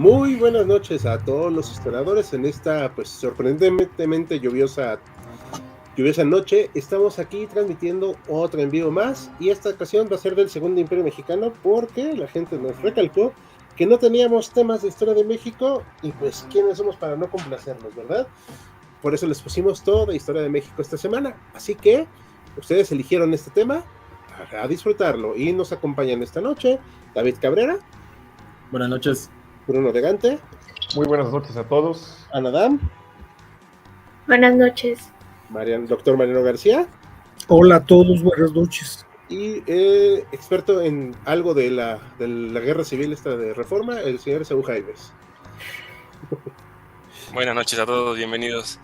Muy buenas noches a todos los historiadores en esta pues sorprendentemente lluviosa noche. Estamos aquí transmitiendo otro en vivo más y esta ocasión va a ser del Segundo Imperio Mexicano porque la gente nos recalcó que no teníamos temas de historia de México y pues quiénes somos para no complacernos, ¿verdad? Por eso les pusimos todo de historia de México esta semana. Así que ustedes eligieron este tema a disfrutarlo y nos acompañan esta noche David Cabrera. Buenas noches. Bruno Regante. Muy buenas noches a todos. Anadam. Buenas noches. Doctor Mariano García. Hola a todos, buenas noches. Y experto en algo de la guerra civil esta de Reforma, el señor Esaú Jaimes. Buenas noches a todos, bienvenidos.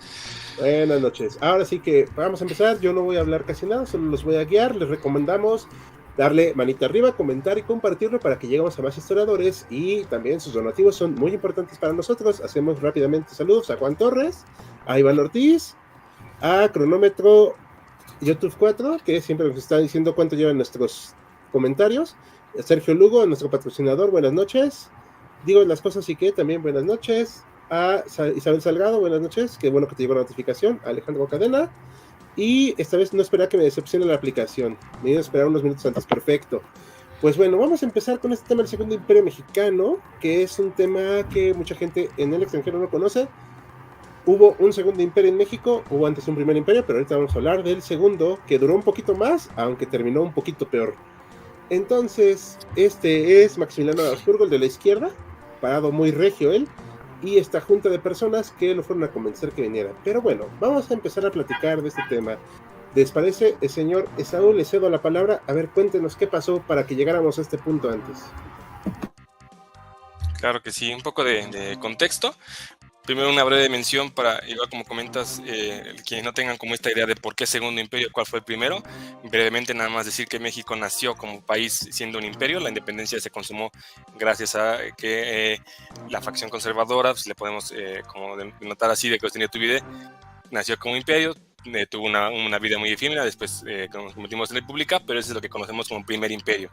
Buenas noches. Ahora sí que vamos a empezar. Yo no voy a hablar casi nada, solo los voy a guiar. Les recomendamos darle manita arriba, comentar y compartirlo para que lleguemos a más historiadores, y también sus donativos son muy importantes para nosotros. Hacemos rápidamente saludos a Juan Torres, a Iván Ortiz, a Cronómetro YouTube 4, que siempre nos está diciendo cuánto llevan nuestros comentarios, a Sergio Lugo, nuestro patrocinador, buenas noches. Digo las cosas y que también buenas noches. A Isabel Salgado, buenas noches, qué bueno que te llegó la notificación. A Alejandro Cadena. Y esta vez no esperaba que me decepcione la aplicación. Me iba a esperar unos minutos antes, perfecto. Pues bueno, vamos a empezar con este tema del Segundo Imperio Mexicano, que es un tema que mucha gente en el extranjero no conoce. Hubo un Segundo Imperio en México, hubo antes un Primer Imperio, pero ahorita vamos a hablar del segundo, que duró un poquito más, aunque terminó un poquito peor. Entonces, este es Maximiliano de Habsburgo, el de la izquierda, parado muy regio él, y esta junta de personas que lo fueron a convencer que viniera. Pero bueno, vamos a empezar a platicar de este tema. ¿Les parece, el señor Esaú? Le cedo la palabra. A ver, cuéntenos qué pasó para que llegáramos a este punto antes. Claro que sí, un poco de contexto. Primero una breve mención para, igual como comentas, quienes no tengan como esta idea de por qué Segundo Imperio, cuál fue el primero. Brevemente nada más decir que México nació como país siendo un imperio. La independencia se consumó gracias a que la facción conservadora, pues le podemos como notar así, de que tenía Iturbide, nació como imperio. Tuvo una vida muy efímera, después nos convertimos en república, pero eso es lo que conocemos como primer imperio.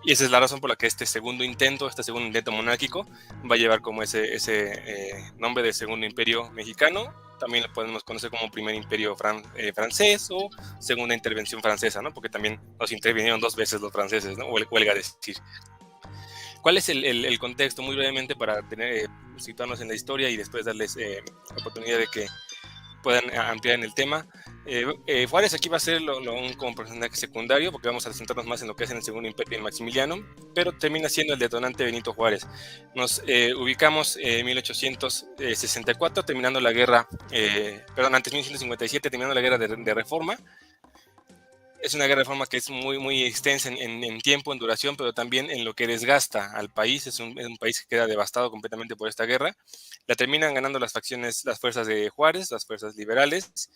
Y esa es la razón por la que este segundo intento monárquico va a llevar como ese nombre de Segundo Imperio Mexicano. También lo podemos conocer como Primer Imperio francés o Segunda Intervención Francesa, ¿no? Porque también nos intervinieron 2 veces los franceses, ¿no? Huelga decir. ¿Cuál es el contexto? Muy brevemente para situarnos en la historia y después darles la oportunidad de que puedan ampliar en el tema. Juárez aquí va a ser como personaje secundario, porque vamos a centrarnos más en lo que es en el Segundo Imperio en Maximiliano, pero termina siendo el detonante Benito Juárez. Nos ubicamos en 1864, terminando la guerra, antes 1857, terminando la guerra de Reforma. Es una guerra de reforma que es muy, muy extensa en tiempo, en duración, pero también en lo que desgasta al país. Es un país que queda devastado completamente por esta guerra. La terminan ganando las fuerzas de Juárez, las fuerzas liberales,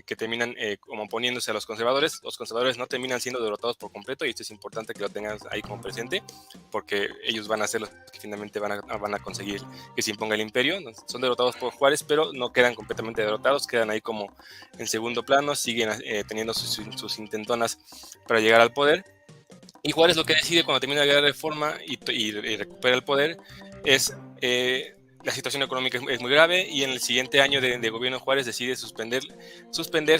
que terminan como oponiéndose a los conservadores. Los conservadores no terminan siendo derrotados por completo, y esto es importante que lo tengan ahí como presente, porque ellos van a ser los que finalmente van a conseguir que se imponga el imperio. Son derrotados por Juárez, pero no quedan completamente derrotados, quedan ahí como en segundo plano, siguen teniendo sus intentonas para llegar al poder. Y Juárez lo que decide cuando termina la guerra de Reforma y recupera el poder es... la situación económica es muy grave, y en el siguiente año de gobierno Juárez decide suspender,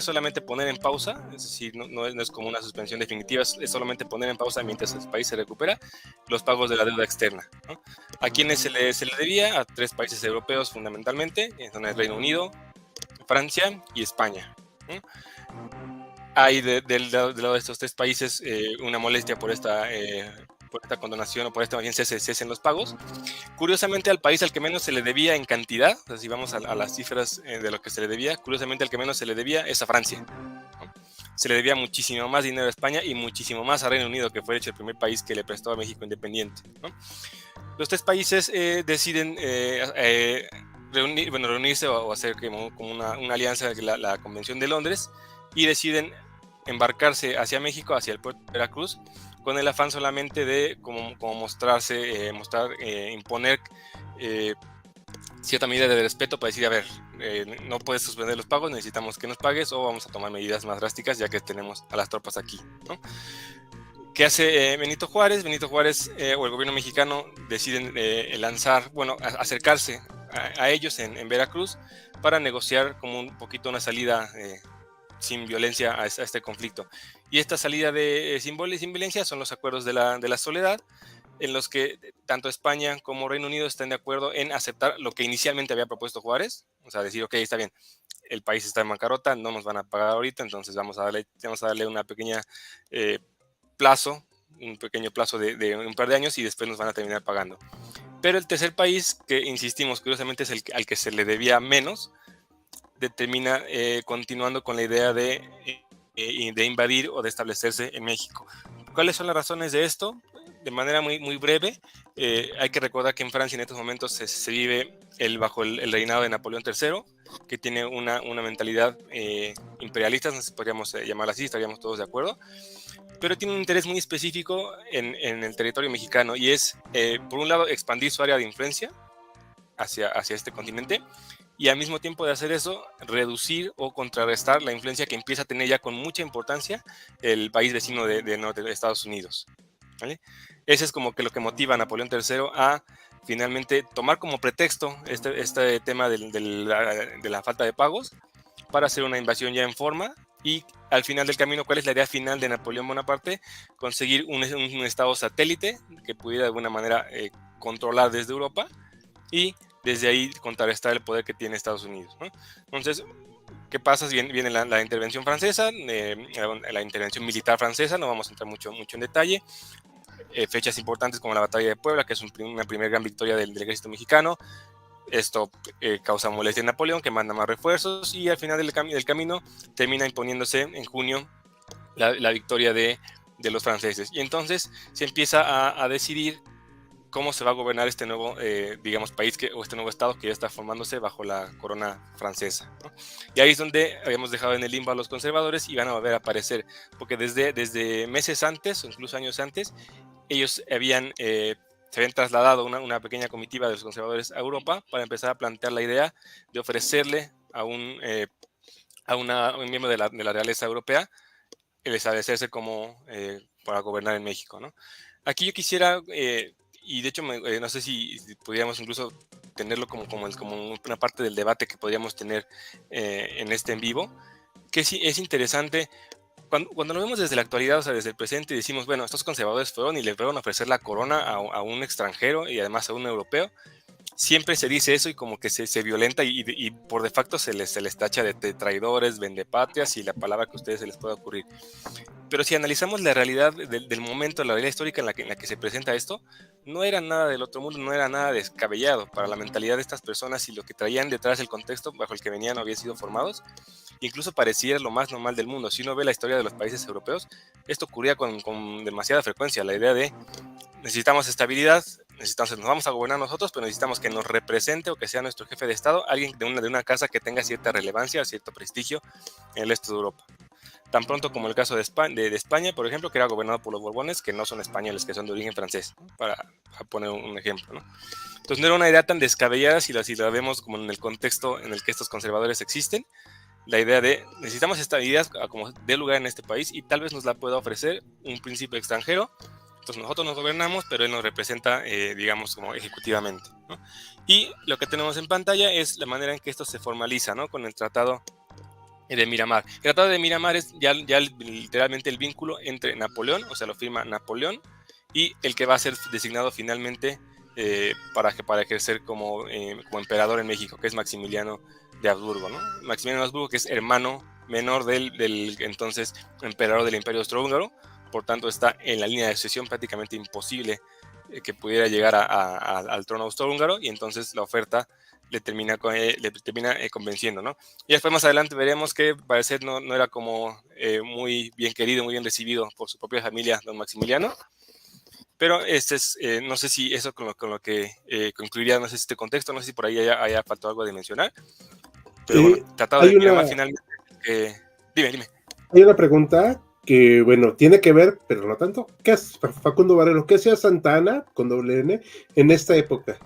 solamente poner en pausa, es decir, no es como una suspensión definitiva, es solamente poner en pausa mientras el país se recupera los pagos de la deuda externa, ¿no? ¿A quiénes se le debía? A 3 países europeos fundamentalmente, son el Reino Unido, Francia y España, ¿no? Hay del lado de estos 3 países una molestia por esta condonación, o por esta bien cesen los pagos. Curiosamente, al país al que menos se le debía en cantidad, o sea, si vamos a las cifras de lo que se le debía, curiosamente al que menos se le debía es a Francia, ¿no? Se le debía muchísimo más dinero a España y muchísimo más a Reino Unido, que fue de hecho el primer país que le prestó a México independiente, ¿no? Los 3 países deciden reunirse o hacer como una alianza de la Convención de Londres, y deciden embarcarse hacia México, hacia el puerto de Veracruz, con el afán solamente de como imponer cierta medida de respeto para decir, a ver, no puedes suspender los pagos, necesitamos que nos pagues, o vamos a tomar medidas más drásticas ya que tenemos a las tropas aquí, ¿no? ¿Qué hace Benito Juárez? Benito Juárez o el gobierno mexicano deciden lanzar, bueno, acercarse a ellos en Veracruz para negociar como un poquito una salida sin violencia a este conflicto. Y esta salida sin violencia son los acuerdos de la soledad, en los que tanto España como Reino Unido están de acuerdo en aceptar lo que inicialmente había propuesto Juárez, o sea, decir, ok, está bien, el país está en bancarrota, no nos van a pagar ahorita, entonces vamos a darle una pequeña un pequeño plazo de un par de años y después nos van a terminar pagando. Pero el tercer país, que insistimos, curiosamente es al que se le debía menos, termina continuando con la idea de invadir o de establecerse en México. ¿Cuáles son las razones de esto? De manera muy, muy breve, hay que recordar que en Francia en estos momentos se vive bajo el reinado de Napoleón III, que tiene una mentalidad imperialista, no sé si podríamos llamarla así, estaríamos todos de acuerdo, pero tiene un interés muy específico en el territorio mexicano, y es, por un lado, expandir su área de influencia hacia este continente, y al mismo tiempo de hacer eso, reducir o contrarrestar la influencia que empieza a tener ya con mucha importancia el país vecino de Estados Unidos, ¿vale? Ese es como que lo que motiva a Napoleón III a finalmente tomar como pretexto este tema de la falta de pagos para hacer una invasión ya en forma. Y al final del camino, ¿cuál es la idea final de Napoleón Bonaparte? Conseguir un estado satélite que pudiera de alguna manera controlar desde Europa y desde ahí contrarrestar el poder que tiene Estados Unidos, ¿no? Entonces, ¿qué pasa? Viene la intervención francesa, la intervención militar francesa, no vamos a entrar mucho en detalle. Fechas importantes como la Batalla de Puebla, que es una primera gran victoria del ejército mexicano. Esto causa molestia en Napoleón, que manda más refuerzos, y al final del camino termina imponiéndose en junio la victoria de los franceses. Y entonces se empieza a decidir cómo se va a gobernar este nuevo, digamos, país o este nuevo estado que ya está formándose bajo la corona francesa, ¿no? Y ahí es donde habíamos dejado en el limbo a los conservadores y van a volver a aparecer, porque desde meses antes, o incluso años antes, ellos se habían trasladado una pequeña comitiva de los conservadores a Europa para empezar a plantear la idea de ofrecerle a un miembro de la realeza europea el establecerse para gobernar en México, ¿no? Aquí yo quisiera, y de hecho no sé si pudiéramos incluso tenerlo como una parte del debate que podríamos tener en en vivo, que sí es interesante. Cuando lo vemos desde la actualidad, o sea, desde el presente, y decimos, bueno, estos conservadores fueron y le fueron a ofrecer la corona a un extranjero y además a un europeo, siempre se dice eso y como que se violenta y por de facto se les tacha de traidores, vendepatrias y la palabra que a ustedes se les pueda ocurrir. Pero si analizamos la realidad del momento, la realidad histórica en la que se presenta esto, no era nada del otro mundo, no era nada descabellado para la mentalidad de estas personas, y lo que traían detrás del contexto bajo el que venían habían sido formados. Incluso parecía lo más normal del mundo. Si uno ve la historia de los países europeos, esto ocurría con demasiada frecuencia. La idea de necesitamos estabilidad, nos vamos a gobernar nosotros, pero necesitamos que nos represente o que sea nuestro jefe de Estado alguien de una casa que tenga cierta relevancia, cierto prestigio en el este de Europa. Tan pronto como el caso de España, por ejemplo, que era gobernado por los Borbones, que no son españoles, que son de origen francés, ¿no? Para poner un ejemplo, ¿no? Entonces no era una idea tan descabellada si la vemos como en el contexto en el que estos conservadores existen. La idea de necesitamos estabilidad como dé lugar en este país y tal vez nos la pueda ofrecer un príncipe extranjero. Entonces nosotros nos gobernamos, pero él nos representa, digamos, como ejecutivamente, ¿no? Y lo que tenemos en pantalla es la manera en que esto se formaliza, ¿no? Con el Tratado de Miramar. El Tratado de Miramar es ya literalmente el vínculo entre Napoleón, o sea, lo firma Napoleón, y el que va a ser designado finalmente para ejercer como emperador en México, que es Maximiliano de Habsburgo, ¿no? Maximiliano de Habsburgo, que es hermano menor del entonces emperador del Imperio Austrohúngaro, por tanto está en la línea de sucesión prácticamente imposible que pudiera llegar al trono austrohúngaro, y entonces la oferta le termina convenciendo, ¿no? Y después más adelante veremos que parecer no era como muy bien querido, muy bien recibido por su propia familia, don Maximiliano. Pero no sé si eso con lo que concluiría, no sé si este contexto, no sé si por ahí haya faltado algo de mencionar. Pero bueno, Tratado de Miramar finalmente. Dime. Hay una pregunta que, bueno, tiene que ver, pero no tanto. ¿Qué es Facundo Barrero? ¿Qué hacía Santa Anna, con doble N, en esta época?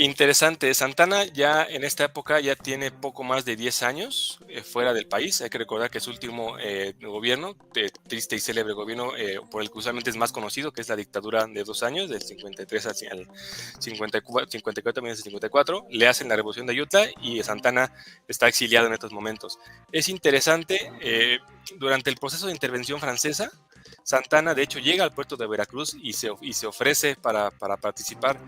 Interesante, Santana ya en esta época ya tiene poco más de 10 años fuera del país. Hay que recordar que su último gobierno, triste y célebre gobierno, por el que usualmente es más conocido, que es la dictadura de 2 años, del 53 al 54, también es el 54, le hacen la revolución de Ayutla y Santana está exiliado en estos momentos. Es interesante, durante el proceso de intervención francesa, Santana de hecho llega al puerto de Veracruz y se ofrece para participar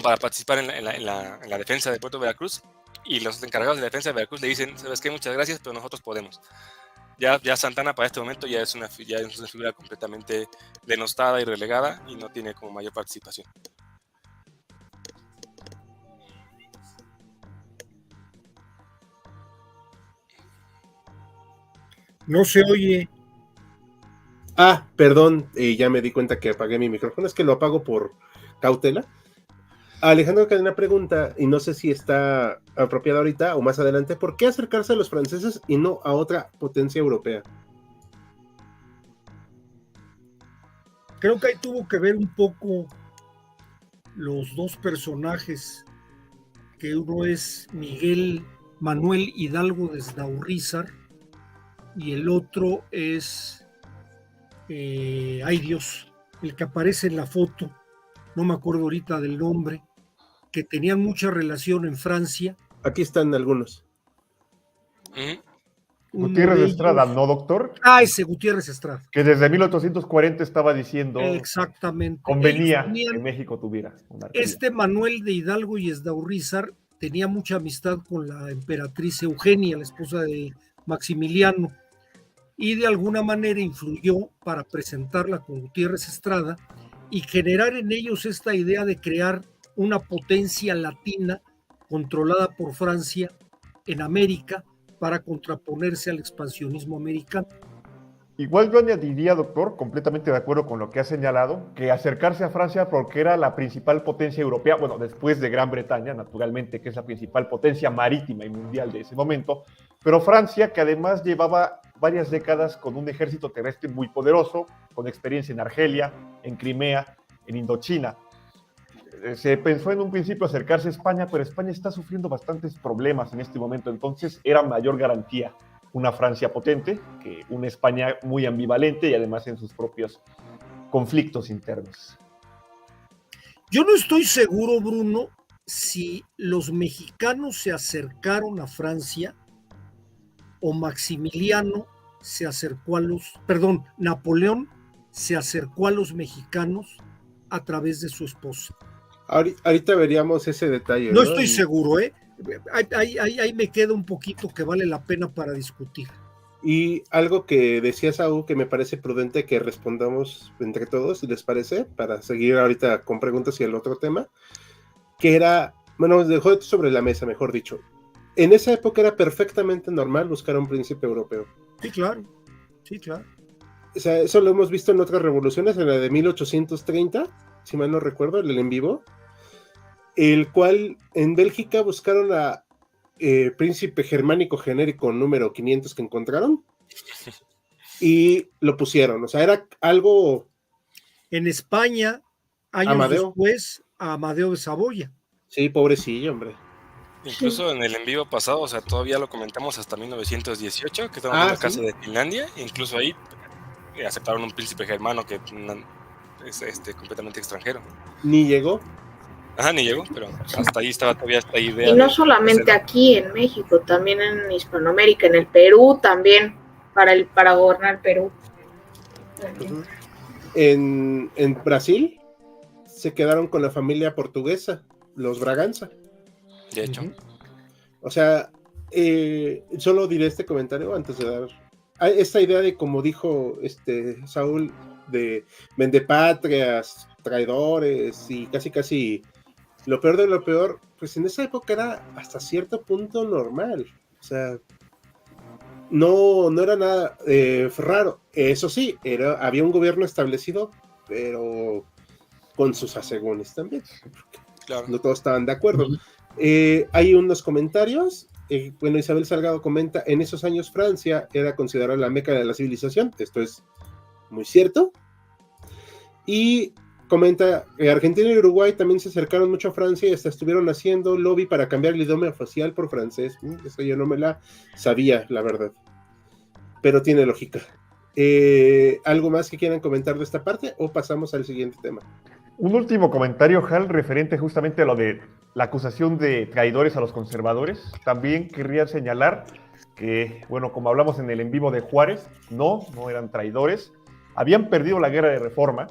para participar en la defensa del puerto de Veracruz, y los encargados de la defensa de Veracruz le dicen, ¿sabes qué? Muchas gracias, pero nosotros podemos. Ya Santana para este momento ya es una figura completamente denostada y relegada y no tiene como mayor participación. No se oye. Perdón, ya me di cuenta que apagué mi micrófono, es que lo apago por cautela. Alejandro Cadena pregunta, y no sé si está apropiado ahorita o más adelante, ¿por qué acercarse a los franceses y no a otra potencia europea? Creo que ahí tuvo que ver un poco los dos personajes, que uno es Miguel Manuel Hidalgo de Esdaurrízar y el otro es, ay Dios, el que aparece en la foto, no me acuerdo ahorita del nombre, que tenían mucha relación en Francia. Aquí están algunos. Gutiérrez Estrada, ¿no, doctor? Ese Gutiérrez Estrada. Que desde 1840 estaba diciendo exactamente, convenía que México tuviera monarquía. Este Manuel de Hidalgo y Esdaurrízar tenía mucha amistad con la emperatriz Eugenia, la esposa de Maximiliano, y de alguna manera influyó para presentarla con Gutiérrez Estrada y generar en ellos esta idea de crear una potencia latina controlada por Francia en América para contraponerse al expansionismo americano. Igual yo añadiría, doctor, completamente de acuerdo con lo que ha señalado, que acercarse a Francia porque era la principal potencia europea, bueno, después de Gran Bretaña, naturalmente, que es la principal potencia marítima y mundial de ese momento, pero Francia, que además llevaba varias décadas con un ejército terrestre muy poderoso, con experiencia en Argelia, en Crimea, en Indochina. Se pensó en un principio acercarse a España, pero España está sufriendo bastantes problemas en este momento, entonces era mayor garantía una Francia potente que una España muy ambivalente y además en sus propios conflictos internos. Yo no estoy seguro, Bruno, si los mexicanos se acercaron a Francia o Napoleón se acercó a los mexicanos a través de su esposa. Ahorita veríamos ese detalle. No estoy seguro, ahí me queda un poquito que vale la pena para discutir. Y algo que decía Saúl que me parece prudente que respondamos entre todos, si les parece, para seguir ahorita con preguntas y el otro tema, que era, bueno, dejó sobre la mesa, mejor dicho. En esa época era perfectamente normal buscar a un príncipe europeo. Sí, claro. O sea, eso lo hemos visto en otras revoluciones, en la de 1830, si mal no recuerdo, el en vivo, el cual en Bélgica buscaron a príncipe germánico genérico número 500 que encontraron y lo pusieron, o sea, era algo... En España, años después, a Amadeo de Saboya. Sí, pobrecillo, hombre. Incluso en el en vivo pasado, o sea, todavía lo comentamos hasta 1918, que estábamos en la casa de Finlandia, incluso ahí aceptaron un príncipe germano que es completamente extranjero. Ni llegó. Ni llegó, pero hasta ahí estaba todavía esta idea. Y no solamente aquí en México, también en Hispanoamérica, en el Perú también, para gobernar Perú. Uh-huh. En Brasil se quedaron con la familia portuguesa, los Braganza. De hecho. Uh-huh. O sea, solo diré este comentario antes de dar esta idea de, como dijo Saúl, de vendepatrias, traidores y casi lo peor de lo peor, pues en esa época era hasta cierto punto normal. O sea, no era nada raro. Eso sí, había un gobierno establecido, pero con sus asegúnes también. Claro. No todos estaban de acuerdo. Uh-huh. Hay unos comentarios. Bueno, Isabel Salgado comenta, en esos años Francia era considerada la meca de la civilización. Esto es muy cierto. Y comenta, Argentina y Uruguay también se acercaron mucho a Francia y hasta estuvieron haciendo lobby para cambiar el idioma oficial por francés. Eso yo no me la sabía, la verdad. Pero tiene lógica. ¿Algo más que quieran comentar de esta parte o pasamos al siguiente tema? Un último comentario, Hal, referente justamente a lo de la acusación de traidores a los conservadores. También querría señalar que, bueno, como hablamos en el en vivo de Juárez, no eran traidores. Habían perdido la guerra de reforma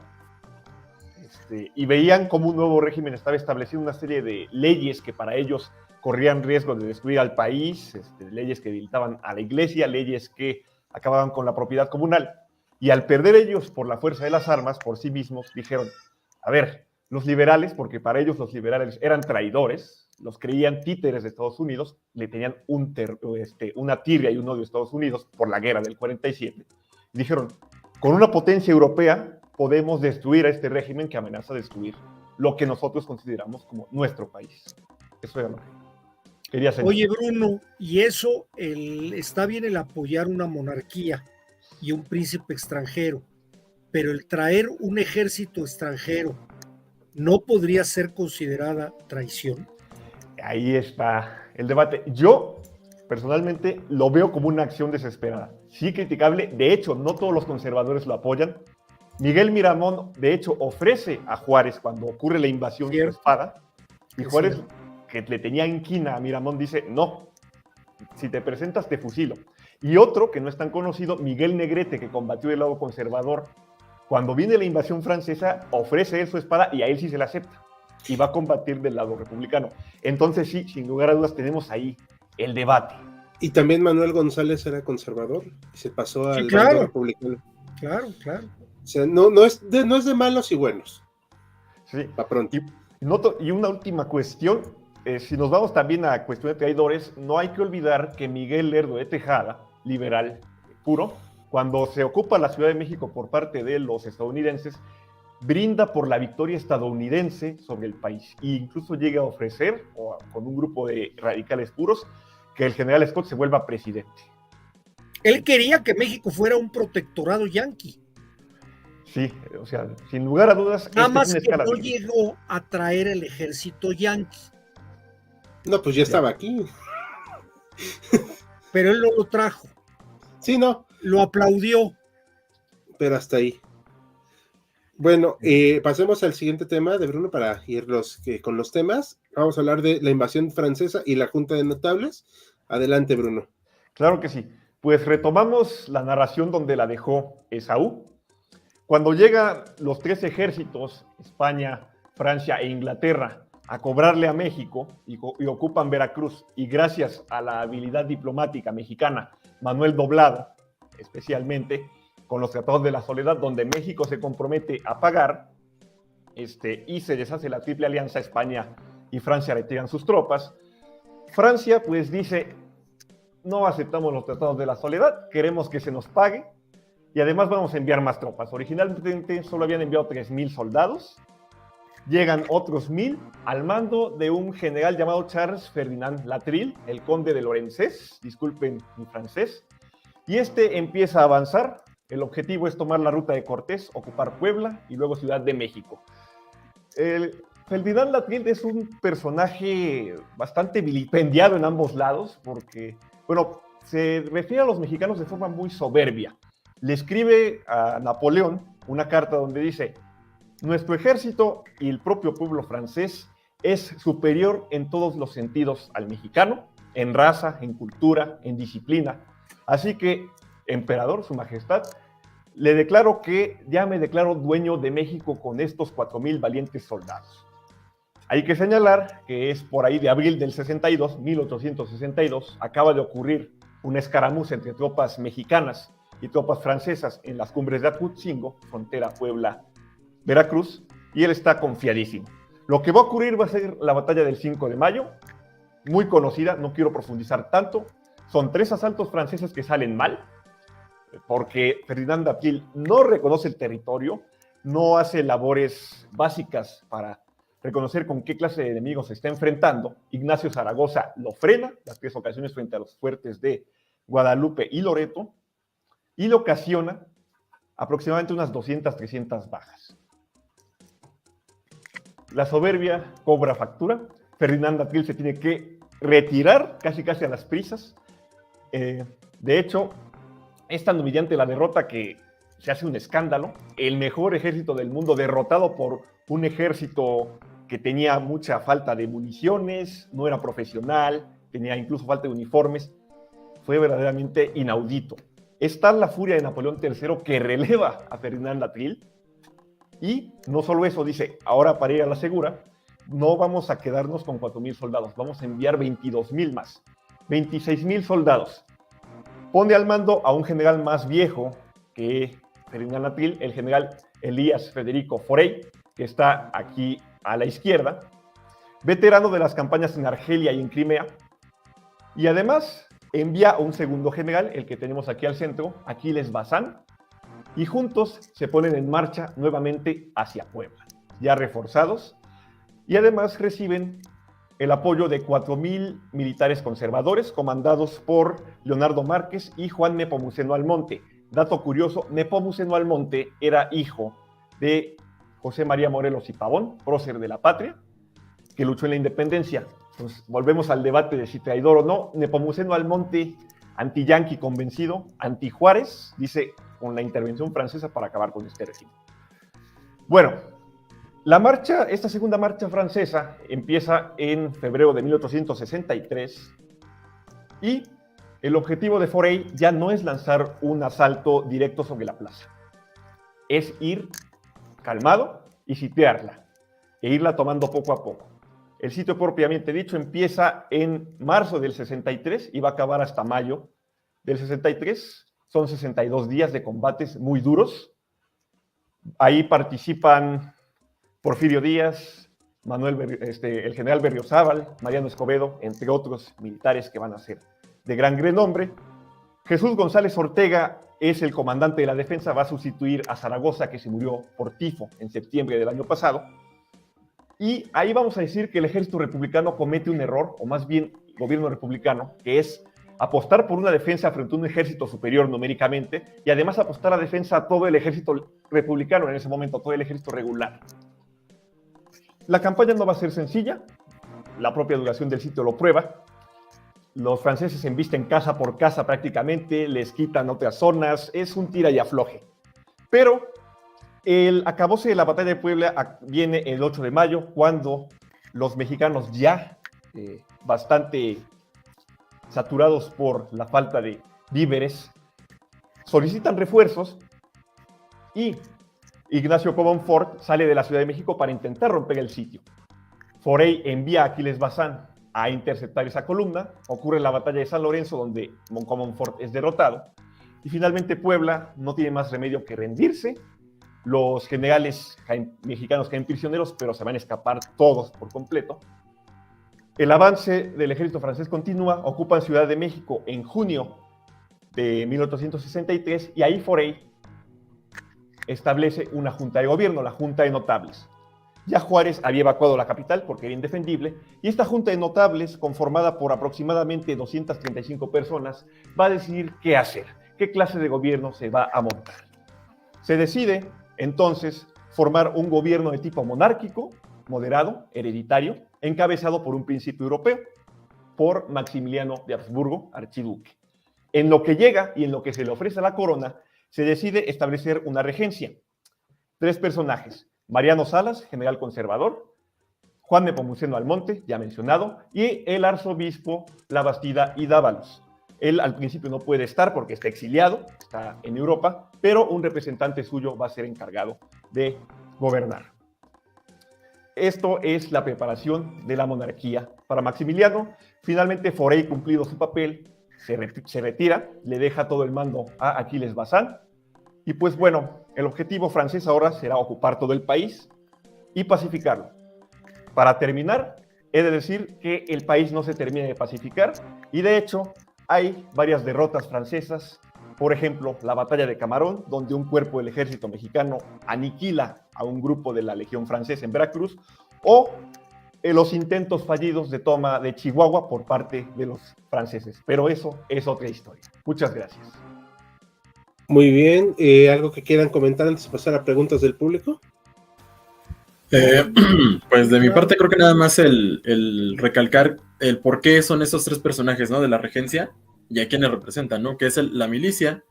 y veían cómo un nuevo régimen estaba estableciendo una serie de leyes que para ellos corrían riesgo de destruir al país, leyes que debilitaban a la iglesia, leyes que acababan con la propiedad comunal. Y al perder ellos por la fuerza de las armas, por sí mismos, dijeron, a ver, los liberales, porque para ellos los liberales eran traidores, los creían títeres de Estados Unidos, le tenían una tirria y un odio a Estados Unidos por la guerra del 47. Dijeron, con una potencia europea podemos destruir a este régimen que amenaza destruir lo que nosotros consideramos como nuestro país. Eso era lo que quería señalar. Oye, Bruno, y eso, está bien el apoyar una monarquía y un príncipe extranjero, pero el traer un ejército extranjero no podría ser considerada traición. Ahí está el debate. Yo, personalmente, lo veo como una acción desesperada. Sí, criticable. De hecho, no todos los conservadores lo apoyan. Miguel Miramón, de hecho, ofrece a Juárez, cuando ocurre la invasión, su espada, y Juárez, que le tenía inquina a Miramón, dice, no, si te presentas te fusilo. Y otro, que no es tan conocido, Miguel Negrete, que combatió del lado conservador, cuando viene la invasión francesa, ofrece él su espada y a él sí se la acepta, y va a combatir del lado republicano. Entonces sí, sin lugar a dudas, tenemos ahí el debate. Y también Manuel González era conservador y se pasó al claro, bando republicano. Claro. O sea, no es de malos y buenos. Sí. Pa' pronto. Y una última cuestión, si nos vamos también a cuestión de traidores, no hay que olvidar que Miguel Lerdo de Tejada, liberal puro, cuando se ocupa la Ciudad de México por parte de los estadounidenses, brinda por la victoria estadounidense sobre el país e incluso llega a ofrecer, con un grupo de radicales puros, que el general Scott se vuelva presidente. Él quería que México fuera un protectorado yanqui. Sí, o sea, sin lugar a dudas... Nada más que no llegó a traer el ejército yanqui. No, pues ya estaba aquí. Pero él no lo trajo. Sí, no. Lo aplaudió. Pero hasta ahí. Bueno, pasemos al siguiente tema de Bruno para ir con los temas. Vamos a hablar de la invasión francesa y la Junta de Notables. Adelante, Bruno. Claro que sí. Pues retomamos la narración donde la dejó Esaú. Cuando llegan los tres ejércitos, España, Francia e Inglaterra, a cobrarle a México y ocupan Veracruz, y gracias a la habilidad diplomática mexicana, Manuel Doblado, especialmente, con los tratados de la Soledad, donde México se compromete a pagar, y se deshace la triple alianza, España y Francia retiran sus tropas. Francia, pues, dice, no aceptamos los tratados de la Soledad, queremos que se nos pague, y además vamos a enviar más tropas. Originalmente solo habían enviado 3,000 soldados, llegan otros 1,000 al mando de un general llamado Charles Ferdinand Latrille, el conde de Lorenzés, disculpen mi francés, y empieza a avanzar. El objetivo es tomar la ruta de Cortés, ocupar Puebla y luego Ciudad de México. Ferdinand Latrille es un personaje bastante vilipendiado en ambos lados, porque, bueno, se refiere a los mexicanos de forma muy soberbia. Le escribe a Napoleón una carta donde dice: nuestro ejército y el propio pueblo francés es superior en todos los sentidos al mexicano, en raza, en cultura, en disciplina. Así que, emperador, su majestad, le declaro que ya me declaro dueño de México con estos 4,000 valientes soldados. Hay que señalar que es por ahí de abril del 1862, acaba de ocurrir una escaramuza entre tropas mexicanas y tropas francesas en las cumbres de Atutzingo, frontera Puebla-Veracruz, y él está confiadísimo. Lo que va a ocurrir va a ser la batalla del 5 de mayo, muy conocida, no quiero profundizar tanto. Son 3 asaltos franceses que salen mal, porque Ferdinand Latrille no reconoce el territorio, no hace labores básicas para reconocer con qué clase de enemigos se está enfrentando. Ignacio Zaragoza lo frena las 3 ocasiones frente a los fuertes de Guadalupe y Loreto, y le ocasiona aproximadamente unas 200, 300 bajas. la soberbia cobra factura. Ferdinand Atril se tiene que retirar casi a las prisas. De hecho, es tan humillante la derrota que se hace un escándalo. El mejor ejército del mundo derrotado por un ejército que tenía mucha falta de municiones, no era profesional, tenía incluso falta de uniformes. Fue verdaderamente inaudito. Es tal la furia de Napoleón III que releva a Ferdinand Atril. Y no solo eso, dice, ahora para ir a la segura, no vamos a quedarnos con 4,000 soldados, vamos a enviar 22,000 más, 26,000 soldados. Pone al mando a un general más viejo que Ferdinand Atril, el general Elías Federico Forey, que está aquí a la izquierda, veterano de las campañas en Argelia y en Crimea, y además envía a un segundo general, el que tenemos aquí al centro, Aquiles Bazán, y juntos se ponen en marcha nuevamente hacia Puebla, ya reforzados, y además reciben el apoyo de 4,000 militares conservadores comandados por Leonardo Márquez y Juan Nepomuceno Almonte. Dato curioso, Nepomuceno Almonte era hijo de José María Morelos y Pavón, prócer de la patria, que luchó en la independencia. Entonces, volvemos al debate de si traidor o no. Nepomuceno Almonte, anti-yanqui convencido, anti-Juárez, dice, con la intervención francesa para acabar con este régimen. Bueno, esta segunda marcha francesa empieza en febrero de 1863 y el objetivo de Forey ya no es lanzar un asalto directo sobre la plaza, es ir calmado y sitiarla e irla tomando poco a poco. El sitio propiamente dicho empieza en marzo del 63 y va a acabar hasta mayo del 63. Son 62 días de combates muy duros. Ahí participan Porfirio Díaz, el general Berriozábal, Mariano Escobedo, entre otros militares que van a ser de gran renombre. Jesús González Ortega es el comandante de la defensa, va a sustituir a Zaragoza, que se murió por tifo en septiembre del año pasado. Y ahí vamos a decir que el ejército republicano comete un error, o más bien el gobierno republicano, que es apostar por una defensa frente a un ejército superior numéricamente y además apostar a defensa a todo el ejército republicano en ese momento, todo el ejército regular. La campaña no va a ser sencilla, la propia duración del sitio lo prueba. Los franceses se embisten casa por casa prácticamente, les quitan otras zonas, es un tira y afloje. Pero el acabose de la batalla de Puebla viene el 8 de mayo, cuando los mexicanos ya bastante saturados por la falta de víveres, solicitan refuerzos y Ignacio Comonfort sale de la Ciudad de México para intentar romper el sitio. Forey envía a Aquiles Bazán a interceptar esa columna, ocurre la batalla de San Lorenzo donde Comonfort es derrotado y finalmente Puebla no tiene más remedio que rendirse. Los generales mexicanos caen prisioneros, pero se van a escapar todos por completo. El avance del ejército francés continúa, ocupan Ciudad de México en junio de 1863 y ahí Forey establece una junta de gobierno, la Junta de Notables. Ya Juárez había evacuado la capital porque era indefendible y esta junta de notables, conformada por aproximadamente 235 personas, va a decidir qué hacer, qué clase de gobierno se va a montar. Se decide entonces formar un gobierno de tipo monárquico, moderado, hereditario, encabezado por un príncipe europeo, por Maximiliano de Habsburgo, archiduque. En lo que llega y en lo que se le ofrece a la corona, se decide establecer una regencia. 3 personajes: Mariano Salas, general conservador, Juan Nepomuceno Almonte, ya mencionado, y el arzobispo Labastida y Dávalos. Él al principio no puede estar porque está exiliado, está en Europa, pero un representante suyo va a ser encargado de gobernar. Esto es la preparación de la monarquía para Maximiliano. Finalmente Forey, cumplido su papel, se retira, le deja todo el mando a Aquiles Bazán. Y pues bueno, el objetivo francés ahora será ocupar todo el país y pacificarlo. Para terminar, he de decir que el país no se termina de pacificar y de hecho hay varias derrotas francesas. Por ejemplo, la batalla de Camarón, donde un cuerpo del ejército mexicano aniquila a un grupo de la Legión Francesa en Veracruz, o los intentos fallidos de toma de Chihuahua por parte de los franceses. Pero eso es otra historia. Muchas gracias. Muy bien. ¿Algo que quieran comentar antes de pasar a preguntas del público? Pues de mi parte creo que nada más el recalcar el por qué son esos tres personajes, ¿no? De la regencia y a quienes representan, ¿no? Que es la milicia,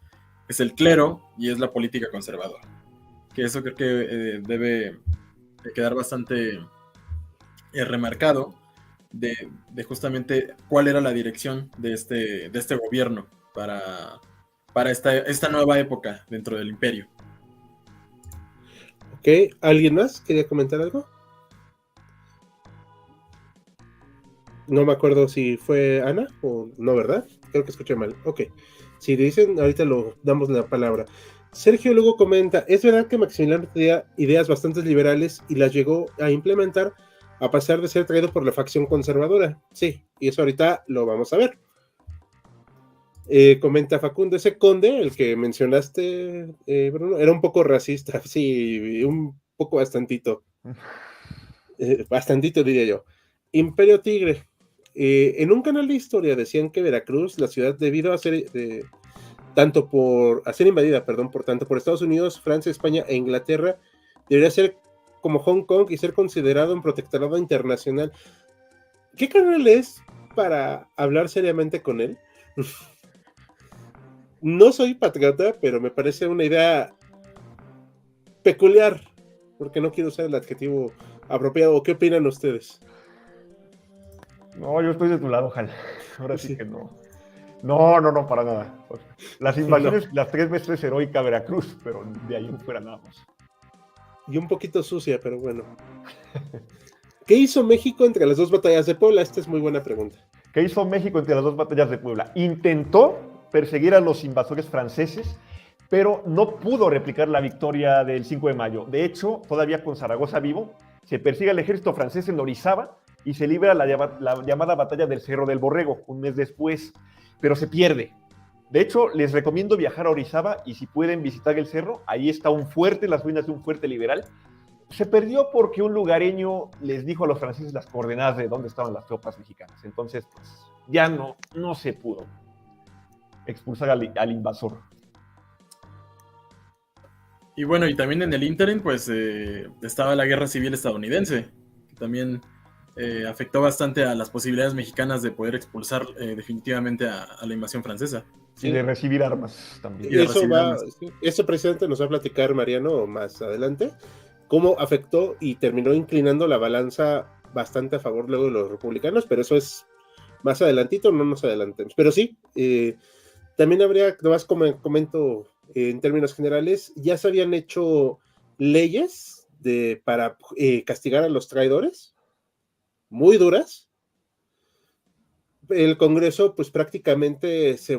es el clero y es la política conservadora. Que eso creo que debe de quedar bastante remarcado de justamente cuál era la dirección de este gobierno para esta nueva época dentro del imperio. Ok, ¿alguien más quería comentar algo? No me acuerdo si fue Ana o no, ¿verdad? Creo que escuché mal. Ok. Si dicen, ahorita lo damos la palabra. Sergio luego comenta, es verdad que Maximiliano tenía ideas bastante liberales y las llegó a implementar a pesar de ser traído por la facción conservadora. Sí, y eso ahorita lo vamos a ver. Comenta Facundo, ese conde, el que mencionaste, Bruno, era un poco racista, sí, un poco bastantito. Bastantito diría yo. Imperio Tigre. En un canal de historia decían que Veracruz, la ciudad, debido a ser a ser invadida, perdón, por tanto por Estados Unidos, Francia, España e Inglaterra, debería ser como Hong Kong y ser considerado un protectorado internacional. ¿Qué canal es para hablar seriamente con él? No soy patriota, pero me parece una idea peculiar, porque no quiero usar el adjetivo apropiado. ¿Qué opinan ustedes? No, yo estoy de tu lado, Jal. Ahora sí Sí. que no. No, para nada. O sea, las invasiones, No. las 3 veces heroica Veracruz, pero de ahí no fuera nada más. Y un poquito sucia, pero bueno. ¿Qué hizo México entre las dos batallas de Puebla? Esta es muy buena pregunta. ¿Qué hizo México entre las dos batallas de Puebla? Intentó perseguir a los invasores franceses, pero no pudo replicar la victoria del 5 de mayo. De hecho, todavía con Zaragoza vivo, se persigue al ejército francés en Orizaba y se libra la llamada batalla del Cerro del Borrego, un mes después, pero se pierde. De hecho, les recomiendo viajar a Orizaba y si pueden visitar el cerro, ahí está un fuerte, las ruinas de un fuerte liberal. Se perdió porque un lugareño les dijo a los franceses las coordenadas de dónde estaban las tropas mexicanas. Entonces, pues, ya no se pudo expulsar al invasor. Y bueno, y también en el ínterin, pues estaba la guerra civil estadounidense, que también afectó bastante a las posibilidades mexicanas de poder expulsar definitivamente a la invasión francesa. Sí. Y de recibir armas también. Eso precisamente nos va a platicar Mariano más adelante, cómo afectó y terminó inclinando la balanza bastante a favor luego de los republicanos, pero eso es más adelantito, no nos adelantemos. Pero sí, también habría, nomás comento en términos generales, ya se habían hecho leyes para castigar a los traidores, muy duras. El Congreso pues prácticamente se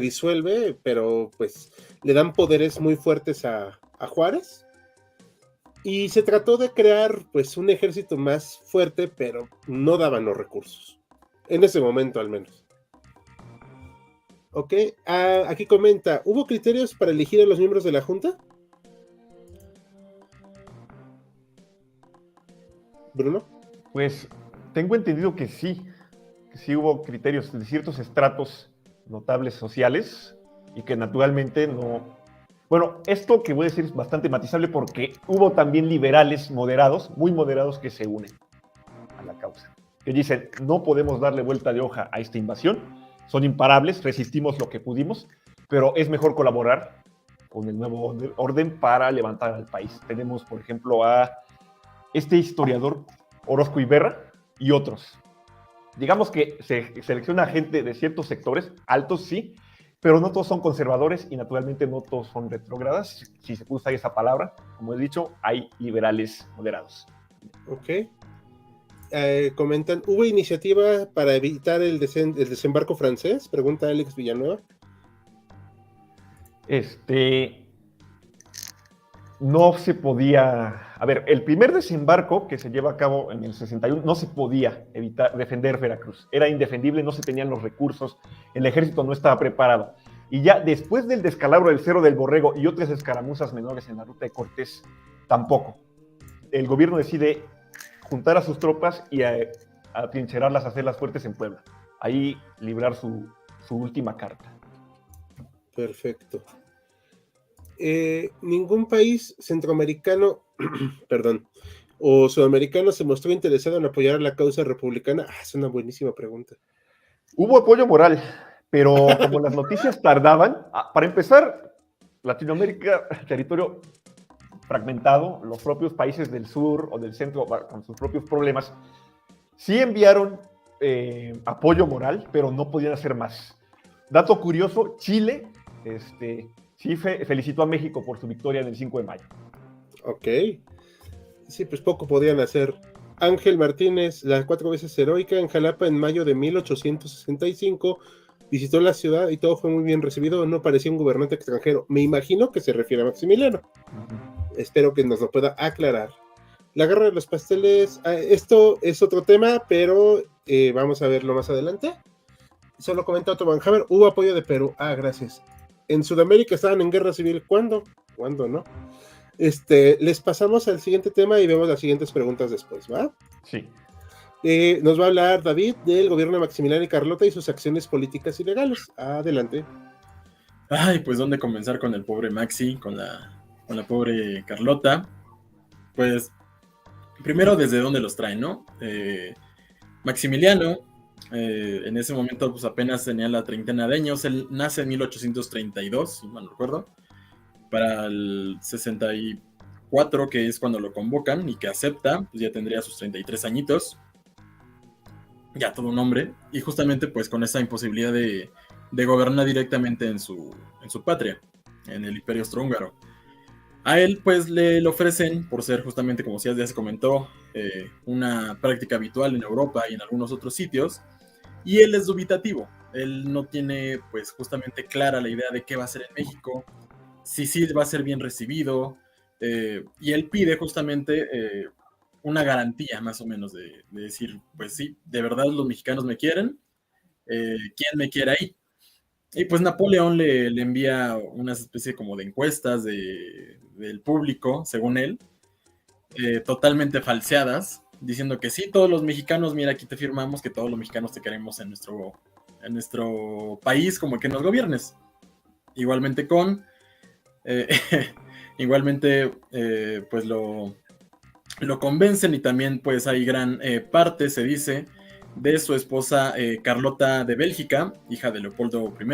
disuelve, pero pues le dan poderes muy fuertes a Juárez. Y se trató de crear pues un ejército más fuerte, pero no daban los recursos. En ese momento al menos. Ok, aquí comenta, ¿hubo criterios para elegir a los miembros de la Junta? Bruno. Pues tengo entendido que sí hubo criterios de ciertos estratos notables sociales y que naturalmente no... Bueno, esto que voy a decir es bastante matizable porque hubo también liberales moderados, muy moderados, que se unen a la causa. Que dicen, no podemos darle vuelta de hoja a esta invasión, son imparables, resistimos lo que pudimos, pero es mejor colaborar con el nuevo orden para levantar al país. Tenemos, por ejemplo, a este historiador Orozco Iberra y otros. Digamos que se selecciona gente de ciertos sectores, altos sí, pero no todos son conservadores y naturalmente no todos son retrógradas. Si se puede usar esa palabra, como he dicho, hay liberales moderados. Ok. Comentan, ¿hubo iniciativa para evitar el desembarco francés? Pregunta Alex Villanueva. No se podía... A ver, el primer desembarco que se lleva a cabo en el 61 no se podía defender Veracruz. Era indefendible, no se tenían los recursos, el ejército no estaba preparado. Y ya después del descalabro del Cerro del Borrego y otras escaramuzas menores en la ruta de Cortés, tampoco. El gobierno decide juntar a sus tropas y atrincherarlas, hacerlas fuertes en Puebla. Ahí librar su última carta. Perfecto. ningún país centroamericano, perdón, o sudamericano se mostró interesado en apoyar la causa republicana? Es una buenísima pregunta. Hubo apoyo moral, pero como las noticias tardaban, para empezar, Latinoamérica, territorio fragmentado, los propios países del sur o del centro con sus propios problemas, sí enviaron apoyo moral, pero no podían hacer más. Dato curioso, Chile sí felicitó a México por su victoria en el 5 de mayo. Ok. Sí, pues poco podían hacer. Ángel Martínez, la 4 veces heroica en Jalapa en mayo de 1865, visitó la ciudad y todo fue muy bien recibido, no parecía un gobernante extranjero. Me imagino que se refiere a Maximiliano. Espero que nos lo pueda aclarar. La guerra de los pasteles, esto es otro tema, pero vamos a verlo más adelante. Solo comenta Otto Van Hammer, hubo apoyo de Perú. Gracias. En Sudamérica estaban en guerra civil. ¿Cuándo? ¿Cuándo no? Les pasamos al siguiente tema y vemos las siguientes preguntas después, ¿va? Sí. Nos va a hablar David del gobierno de Maximiliano y Carlota y sus acciones políticas y legales. Adelante. Pues ¿dónde comenzar con el pobre Maxi, con la pobre Carlota? Pues primero desde dónde los traen, ¿no? Maximiliano, en ese momento pues apenas tenía la treintena de años. Él nace en 1832, si mal no recuerdo. Para el 64, que es cuando lo convocan y que acepta, pues ya tendría sus 33 añitos. Ya todo un hombre. Y justamente pues con esa imposibilidad de gobernar directamente en su patria, en el Imperio Austrohúngaro. A él pues le ofrecen, por ser justamente, como ya se comentó, una práctica habitual en Europa y en algunos otros sitios. Y él es dubitativo. Él no tiene pues justamente clara la idea de qué va a hacer en México, si sí va a ser bien recibido, y él pide justamente una garantía más o menos de decir, pues sí, de verdad los mexicanos me quieren, ¿quién me quiere ahí? Y pues Napoleón le envía una especie como de encuestas del público, según él, totalmente falseadas, diciendo que sí, todos los mexicanos, mira, aquí te firmamos que todos los mexicanos te queremos en nuestro país, como que nos gobiernes. Igualmente pues lo convencen, y también pues hay gran parte, se dice, de su esposa Carlota de Bélgica, hija de Leopoldo I,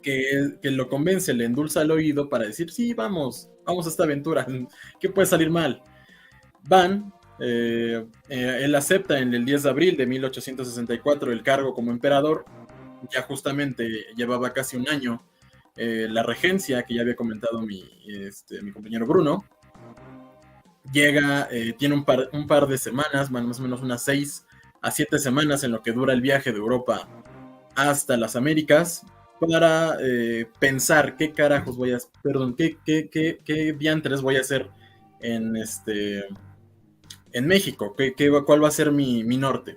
que lo convence, le endulza el oído para decir, sí, vamos a esta aventura, ¿qué puede salir mal? Van, él acepta en el 10 de abril de 1864 el cargo como emperador. Ya justamente llevaba casi un año la regencia que ya había comentado mi compañero Bruno. Llega, tiene un par de semanas, más o menos unas 6 a 7 semanas en lo que dura el viaje de Europa hasta las Américas, para pensar qué carajos voy a, perdón, qué diantres voy a hacer en México, cuál va a ser mi norte.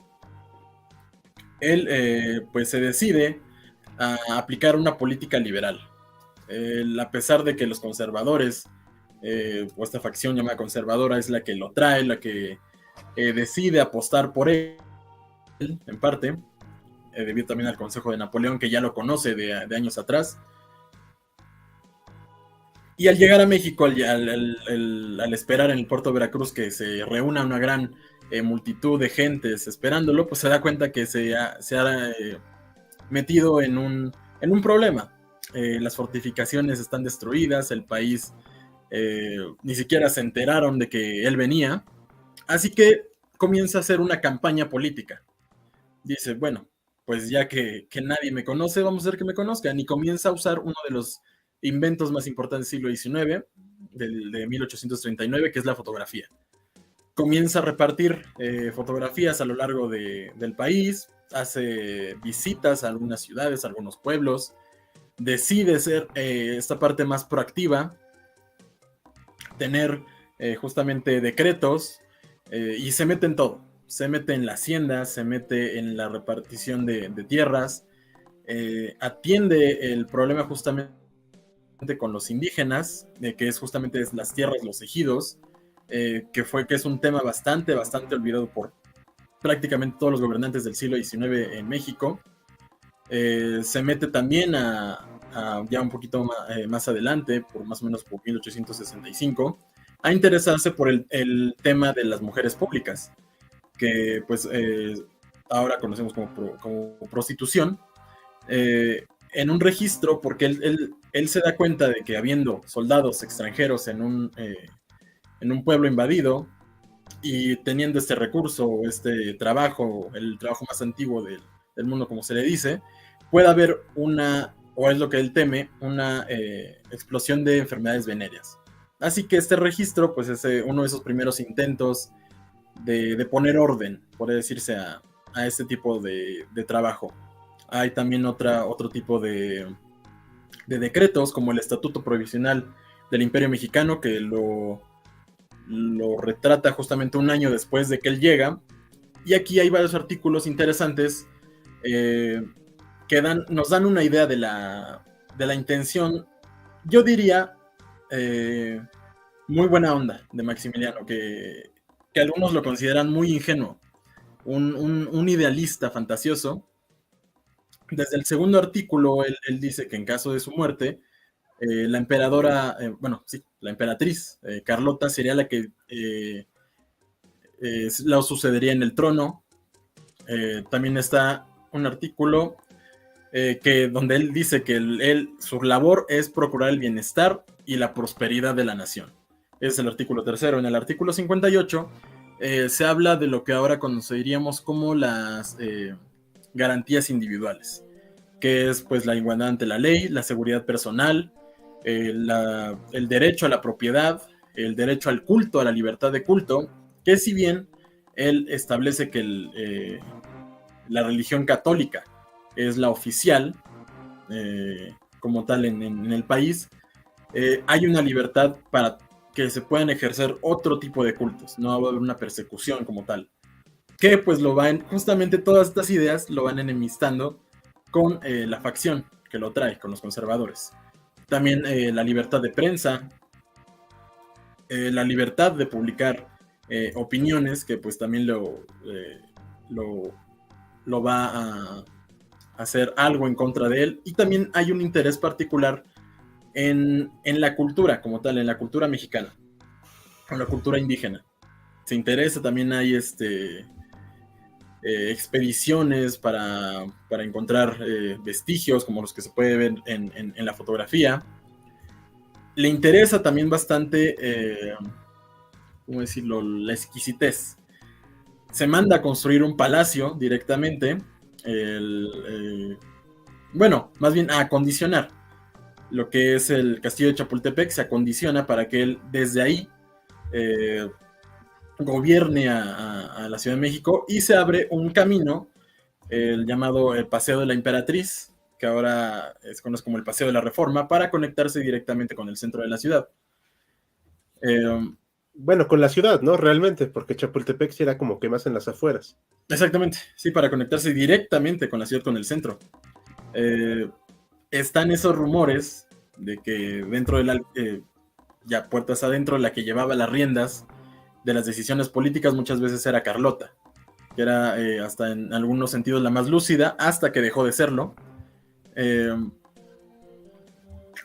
Él pues se decide a aplicar una política liberal. A pesar de que los conservadores, o esta facción llamada conservadora, es la que lo trae, la que decide apostar por él, en parte, debido también al consejo de Napoleón, que ya lo conoce de años atrás. Y al llegar a México, al esperar en el puerto de Veracruz que se reúna una gran multitud de gentes esperándolo, pues se da cuenta que se ha metido en un problema. Las fortificaciones están destruidas, el país ni siquiera se enteraron de que él venía, así que comienza a hacer una campaña política. Dice, bueno, pues ya que nadie me conoce, vamos a hacer que me conozcan, y comienza a usar uno de los inventos más importantes del siglo XIX, de 1839, que es la fotografía. Comienza a repartir fotografías a lo largo del país, hace visitas a algunas ciudades, a algunos pueblos, decide ser esta parte más proactiva, tener justamente decretos, y se mete en todo. Se mete en la hacienda, se mete en la repartición de tierras, atiende el problema justamente con los indígenas, que es justamente las tierras, los ejidos, que es un tema bastante olvidado por prácticamente todos los gobernantes del siglo XIX en México. Se mete también a ya un poquito más adelante, por más o menos por 1865, a interesarse por el tema de las mujeres públicas, que pues ahora conocemos como prostitución, en un registro, porque él se da cuenta de que habiendo soldados extranjeros en un pueblo invadido y teniendo este recurso, este trabajo, el trabajo más antiguo del mundo, como se le dice, puede haber o es lo que él teme, una explosión de enfermedades venéreas. Así que este registro, pues es uno de esos primeros intentos de poner orden, por decirse, a este tipo de trabajo. Hay también otro tipo de decretos, como el Estatuto Provisional del Imperio Mexicano, que lo retrata justamente un año después de que él llega. Y aquí hay varios artículos interesantes que nos dan una idea de la intención, yo diría, muy buena onda de Maximiliano, que algunos lo consideran muy ingenuo, un idealista fantasioso. Desde el segundo artículo, él dice que en caso de su muerte, la emperadora, la emperatriz Carlota sería la que la sucedería en el trono. También está un artículo donde él dice que su labor es procurar el bienestar y la prosperidad de la nación. Es el artículo 3. En el artículo 58 se habla de lo que ahora conoceríamos como las garantías individuales, que es pues la igualdad ante la ley, la seguridad personal, el derecho a la propiedad, el derecho al culto, a la libertad de culto, que si bien él establece que la religión católica es la oficial como tal en el país, hay una libertad para que se puedan ejercer otro tipo de cultos, no va a haber una persecución como tal, que pues justamente todas estas ideas lo van enemistando con la facción que lo trae, con los conservadores. También la libertad de prensa, la libertad de publicar opiniones, que pues también lo va a hacer algo en contra de él. Y también hay un interés particular en la cultura como tal, en la cultura mexicana, en la cultura indígena. Se interesa, también hay expediciones para encontrar vestigios como los que se puede ver en la fotografía. Le interesa también bastante, ¿cómo decirlo?, la exquisitez. Se manda a construir un palacio directamente, más bien a acondicionar lo que es el castillo de Chapultepec, se acondiciona para que él desde ahí gobierne a la Ciudad de México, y se abre un camino, el llamado el Paseo de la Emperatriz, que ahora se conoce como el Paseo de la Reforma, para conectarse directamente con el centro de la ciudad. Bueno, con la ciudad, ¿no? Realmente, porque Chapultepec sí era como que más en las afueras. Exactamente, sí, para conectarse directamente con la ciudad, con el centro. Están esos rumores de que dentro de ya puertas adentro, la que llevaba las riendas de las decisiones políticas muchas veces era Carlota, que era hasta en algunos sentidos la más lúcida, hasta que dejó de serlo.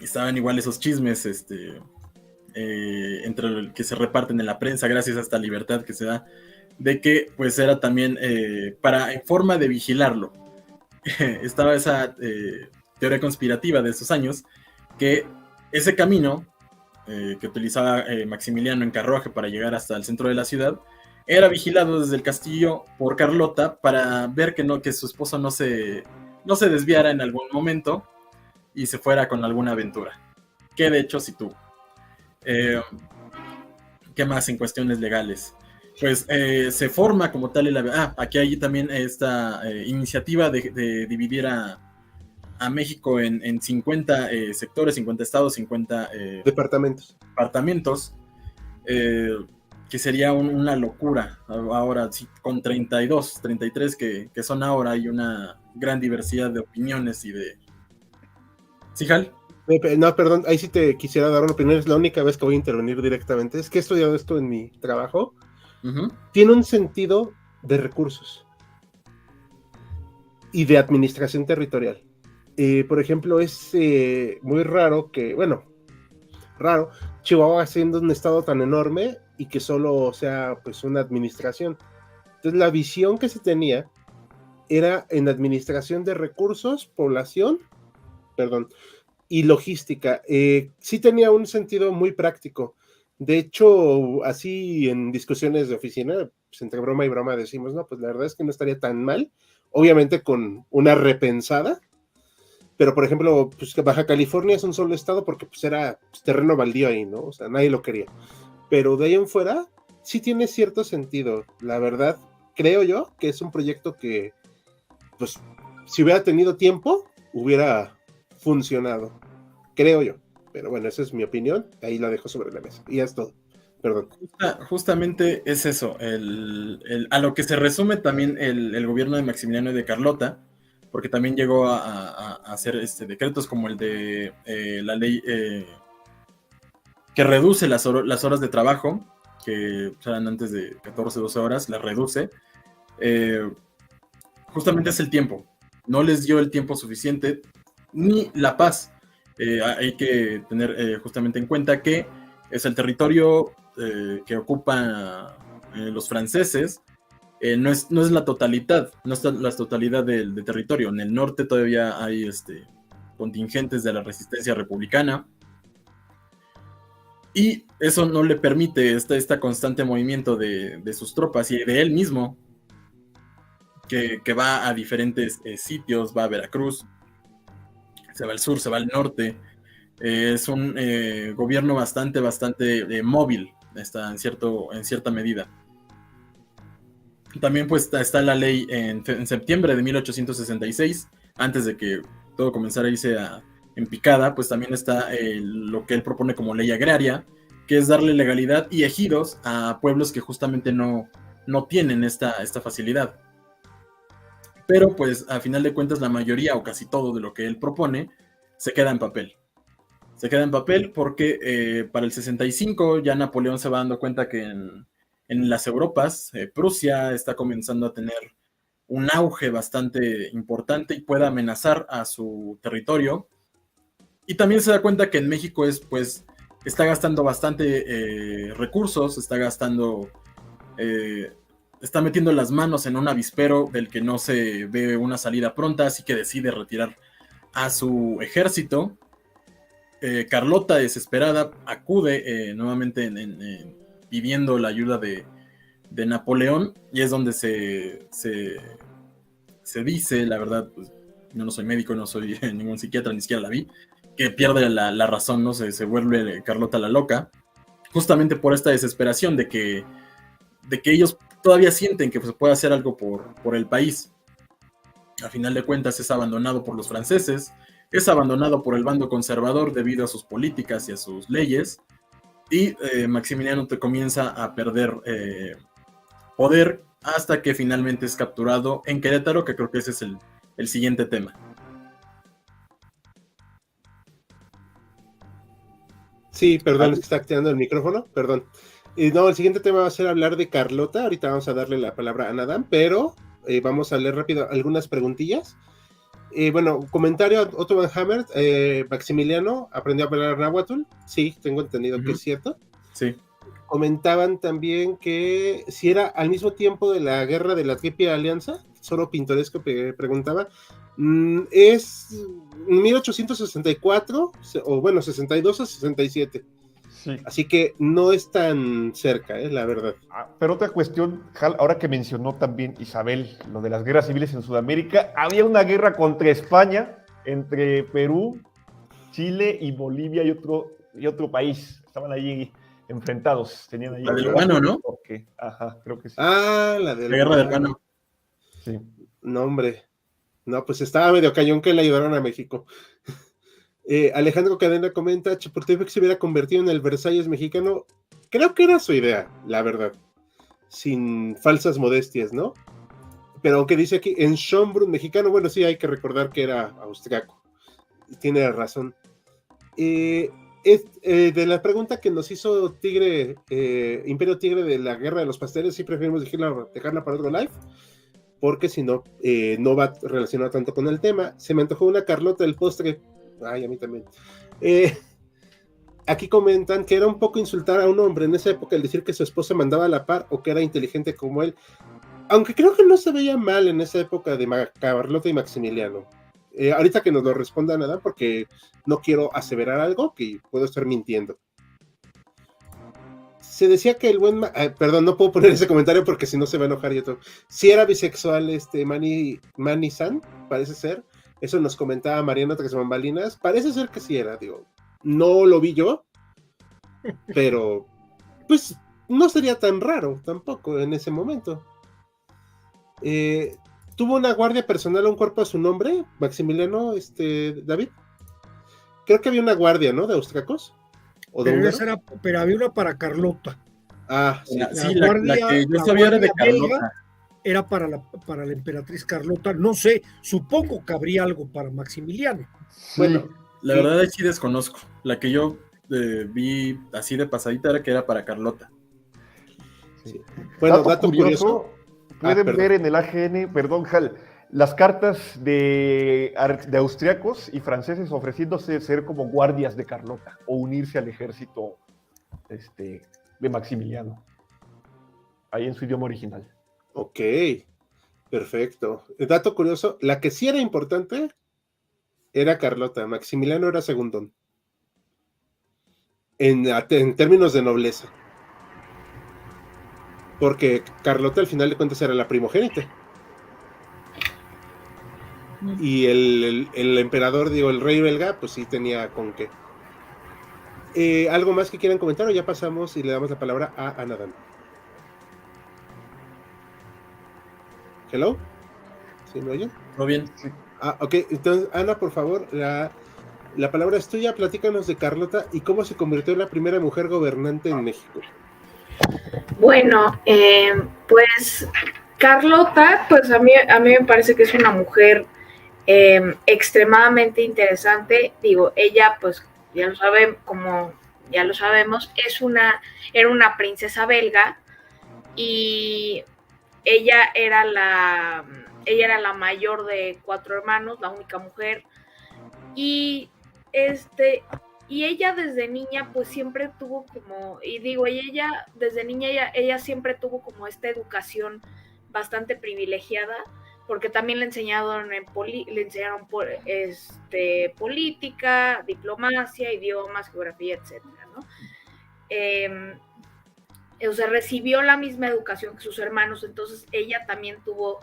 Estaban igual esos chismes entre que se reparten en la prensa gracias a esta libertad que se da, de que pues era también en forma de vigilarlo. Estaba esa teoría conspirativa de esos años, que ese camino que utilizaba Maximiliano en carruaje para llegar hasta el centro de la ciudad era vigilado desde el castillo por Carlota para ver que su esposo no se desviara en algún momento y se fuera con alguna aventura, que de hecho sí tuvo. ¿Qué más en cuestiones legales? Pues se forma como tal aquí hay también esta iniciativa de dividir a México en 50 sectores, 50 estados, 50 departamentos, que sería una locura. Ahora sí, con 32, 33 que son ahora, hay una gran diversidad de opiniones y de... ¿Sí, Hal? No, perdón, ahí sí te quisiera dar una opinión, es la única vez que voy a intervenir directamente. Es que he estudiado esto en mi trabajo. Tiene un sentido de recursos y de administración territorial. Por ejemplo, es muy raro que, bueno, raro, Chihuahua siendo un estado tan enorme y que solo sea pues una administración. Entonces la visión que se tenía era en administración de recursos, población, perdón, y logística. Sí tenía un sentido muy práctico. De hecho, así en discusiones de oficina, pues entre broma y broma decimos, no, pues la verdad es que no estaría tan mal, obviamente con una repensada, pero por ejemplo, pues que Baja California es un solo estado porque pues era pues, terreno baldío ahí, ¿no? O sea, nadie lo quería. Pero de ahí en fuera, sí tiene cierto sentido. La verdad, creo yo que es un proyecto que, pues, si hubiera tenido tiempo, hubiera funcionado. Creo yo. Pero bueno, esa es mi opinión. Ahí la dejo sobre la mesa. Y ya es todo. Perdón. Justamente es eso, a lo que se resume también el gobierno de Maximiliano y de Carlota, porque también llegó a hacer decretos como el de la ley que reduce las horas de trabajo, que eran antes de 14, 12 horas, las reduce. Justamente es el tiempo. No les dio el tiempo suficiente ni la paz. Hay que tener justamente en cuenta que es el territorio que ocupan los franceses, no es la totalidad, no es la totalidad del territorio. En el norte todavía hay contingentes de la resistencia republicana, y eso no le permite este constante movimiento de sus tropas y de él mismo, que va a diferentes sitios, va a Veracruz, se va al sur, se va al norte. Es un gobierno bastante móvil, está en cierta medida. También pues está la ley en septiembre de 1866, antes de que todo comenzara a irse en picada, pues también está lo que él propone como ley agraria, que es darle legalidad y ejidos a pueblos que justamente no tienen esta facilidad. Pero pues a final de cuentas la mayoría o casi todo de lo que él propone se queda en papel. Se queda en papel porque para el 65 ya Napoleón se va dando cuenta que en las Europas, Prusia está comenzando a tener un auge bastante importante y puede amenazar a su territorio. Y también se da cuenta que en México está gastando bastante recursos, está metiendo las manos en un avispero del que no se ve una salida pronta, así que decide retirar a su ejército. Carlota, desesperada, acude nuevamente pidiendo la ayuda de Napoleón, y es donde se dice, la verdad, pues, yo no soy médico, no soy ningún psiquiatra, ni siquiera la vi, que pierde la razón, ¿no? Se vuelve Carlota la loca, justamente por esta desesperación de que ellos todavía sienten que se puede hacer algo por el país. A final de cuentas es abandonado por los franceses, es abandonado por el bando conservador debido a sus políticas y a sus leyes, y Maximiliano comienza a perder poder hasta que finalmente es capturado en Querétaro, que creo que ese es el siguiente tema. Sí, perdón, es que está activando el micrófono, perdón. No, el siguiente tema va a ser hablar de Carlota. Ahorita vamos a darle la palabra a Nadam, pero vamos a leer rápido algunas preguntillas. Bueno, comentario a Otto Van Hammer. Maximiliano aprendió a hablar náhuatl. Sí, tengo entendido que es cierto. Sí. Comentaban también que si era al mismo tiempo de la guerra de la Triple Alianza, solo pintoresco preguntaba. Es 1864, o bueno, 62 o 67. Sí. Así que no es tan cerca, la verdad. Pero otra cuestión, Hal, ahora que mencionó también Isabel lo de las guerras civiles en Sudamérica, había una guerra contra España entre Perú, Chile y Bolivia y otro país. Estaban ahí enfrentados. Tenían ahí la del Guano, ¿no? Ajá, creo que sí. La guerra del Guano. Sí. No, hombre. No, pues estaba medio cañón que le ayudaron a México. Alejandro Cadena comenta, Chapultepec se hubiera convertido en el Versalles mexicano. Creo que era su idea, la verdad. Sin falsas modestias, ¿no? Pero aunque dice aquí, en Schönbrunn mexicano, bueno, sí, hay que recordar que era austriaco. Tiene razón. De la pregunta que nos hizo Imperio Tigre de la Guerra de los Pasteles, sí preferimos dejarla para otro live. porque si no, no va relacionado tanto con el tema. Se me antojó una Carlota del postre. Ay, a mí también. Aquí comentan que era un poco insultar a un hombre en esa época el decir que su esposa mandaba a la par o que era inteligente como él. Aunque creo que no se veía mal en esa época de Carlota y Maximiliano. Ahorita que nos lo responda nada, porque no quiero aseverar algo que puedo estar mintiendo. Se decía que el buen... perdón, no puedo poner ese comentario porque si no se va a enojar y todo. Si era bisexual Manny-san, parece ser. Eso nos comentaba Mariana tras bambalinas. Parece ser que sí era, digo. No lo vi yo, pero pues no sería tan raro tampoco en ese momento. ¿Tuvo una guardia personal o un cuerpo a su nombre, Maximiliano, David? Creo que había una guardia, ¿no? De austriacos. ¿O de pero había una para Carlota. Ah, sí. La que yo sabía era de Carlota. Era para la emperatriz Carlota. No sé, supongo que habría algo para Maximiliano. Bueno, la verdad es que sí desconozco. La que yo vi así de pasadita era que era para Carlota. Sí. Bueno, dato curioso. Pueden ver en el AGN, perdón, Hal, las cartas de austriacos y franceses ofreciéndose ser como guardias de Carlota o unirse al ejército de Maximiliano. Ahí en su idioma original. Ok, perfecto. El dato curioso, la que sí era importante era Carlota, Maximiliano era segundón. En términos de nobleza. Porque Carlota al final de cuentas era la primogénita. Y el emperador, digo, el rey belga, pues sí tenía con qué. ¿Algo más que quieran comentar o ya pasamos y le damos la palabra a Anadan? ¿Hello? ¿Sí me oyen? ¿Todo bien? Sí. Ok, entonces, Ana, por favor, la palabra es tuya. Platícanos de Carlota y cómo se convirtió en la primera mujer gobernante en México. Bueno, pues Carlota, pues a mí me parece que es una mujer extremadamente interesante. Digo, ella, pues ya lo saben, como ya lo sabemos, era una princesa belga y ella era la mayor de 4 hermanos, la única mujer, y ella desde niña pues siempre tuvo como, y digo, ella desde niña ella siempre tuvo como esta educación bastante privilegiada, porque también le enseñaron política, diplomacia, idiomas, geografía, etcétera, ¿no? O sea, recibió la misma educación que sus hermanos, entonces ella también tuvo,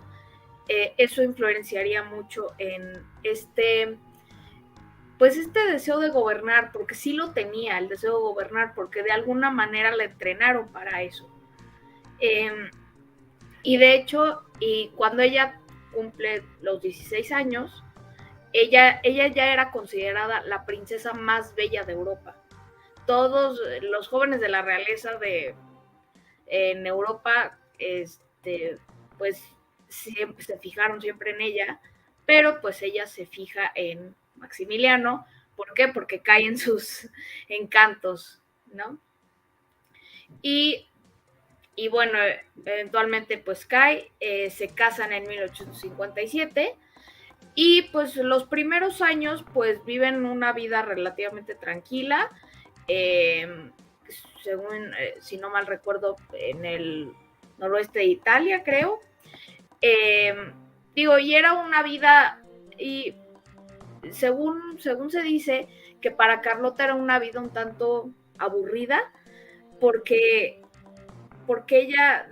eso influenciaría mucho en pues este deseo de gobernar, porque sí lo tenía, el deseo de gobernar, porque de alguna manera la entrenaron para eso. Y de hecho, y cuando ella cumple los 16 años, ella ya era considerada la princesa más bella de Europa. Todos los jóvenes de la realeza en Europa, pues siempre se fijaron siempre en ella, pero pues ella se fija en Maximiliano. ¿Por qué? Porque cae en sus encantos, ¿no? Y bueno, eventualmente pues cae, se casan en 1857 y pues los primeros años pues viven una vida relativamente tranquila, según, si no mal recuerdo, en el noroeste de Italia, creo. Digo, y era una vida, y según se dice, que para Carlota era una vida un tanto aburrida, porque ella,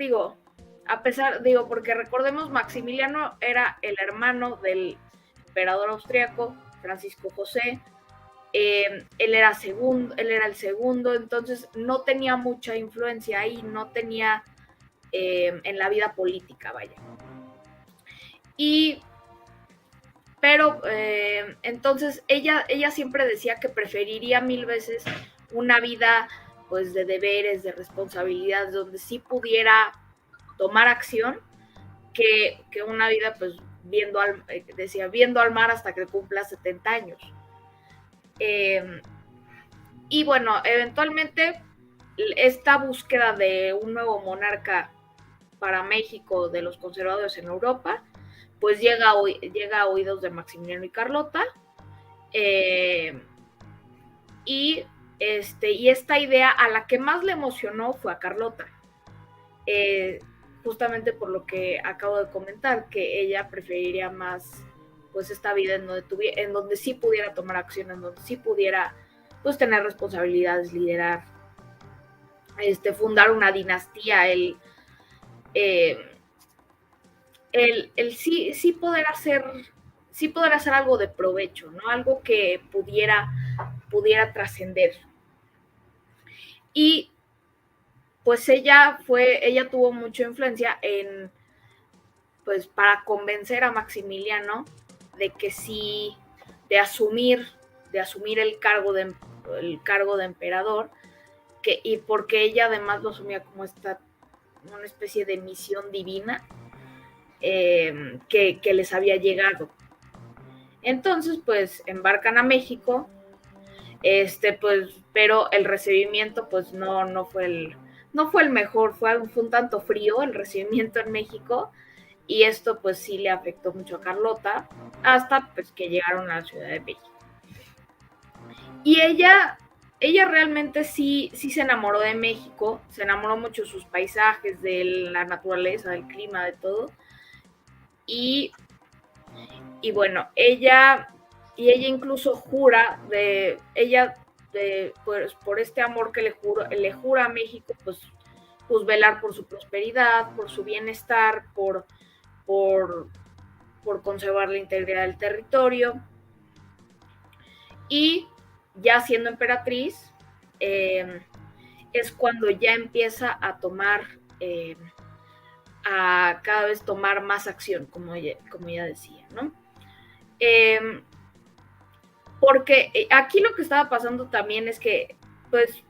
porque recordemos, Maximiliano era el hermano del emperador austriaco, Francisco José. Él era el segundo, entonces no tenía mucha influencia ahí, no tenía en la vida política, vaya. Pero entonces ella siempre decía que preferiría 1000 veces una vida pues de deberes, de responsabilidades, donde sí pudiera tomar acción, que una vida pues viendo al mar hasta que cumpla 70 años. Y bueno, eventualmente esta búsqueda de un nuevo monarca para México de los conservadores en Europa, pues llega a oídos de Maximiliano y Carlota, y esta idea a la que más le emocionó fue a Carlota, justamente por lo que acabo de comentar, que ella preferiría más pues esta vida en donde sí pudiera tomar acción, en donde sí pudiera pues tener responsabilidades, liderar, fundar una dinastía, el sí poder hacer algo de provecho, ¿no? Algo que pudiera trascender. Y pues ella tuvo mucha influencia pues para convencer a Maximiliano de que sí, de asumir el cargo de emperador, y porque ella además lo asumía como una especie de misión divina, que les había llegado. Entonces, pues embarcan a México, pues, pero el recibimiento, pues no fue el mejor, fue un tanto frío el recibimiento en México, y esto pues sí le afectó mucho a Carlota, hasta pues que llegaron a la Ciudad de México. Y ella realmente sí se enamoró de México, se enamoró mucho de sus paisajes, de la naturaleza, del clima, de todo. Y bueno, ella incluso jura pues, por este amor que le jura a México, pues velar por su prosperidad, por su bienestar, por conservar la integridad del territorio. Y ya siendo emperatriz, es cuando ya empieza a tomar, a cada vez tomar más acción, como ella decía, ¿no? Porque aquí lo que estaba pasando también es que, pues,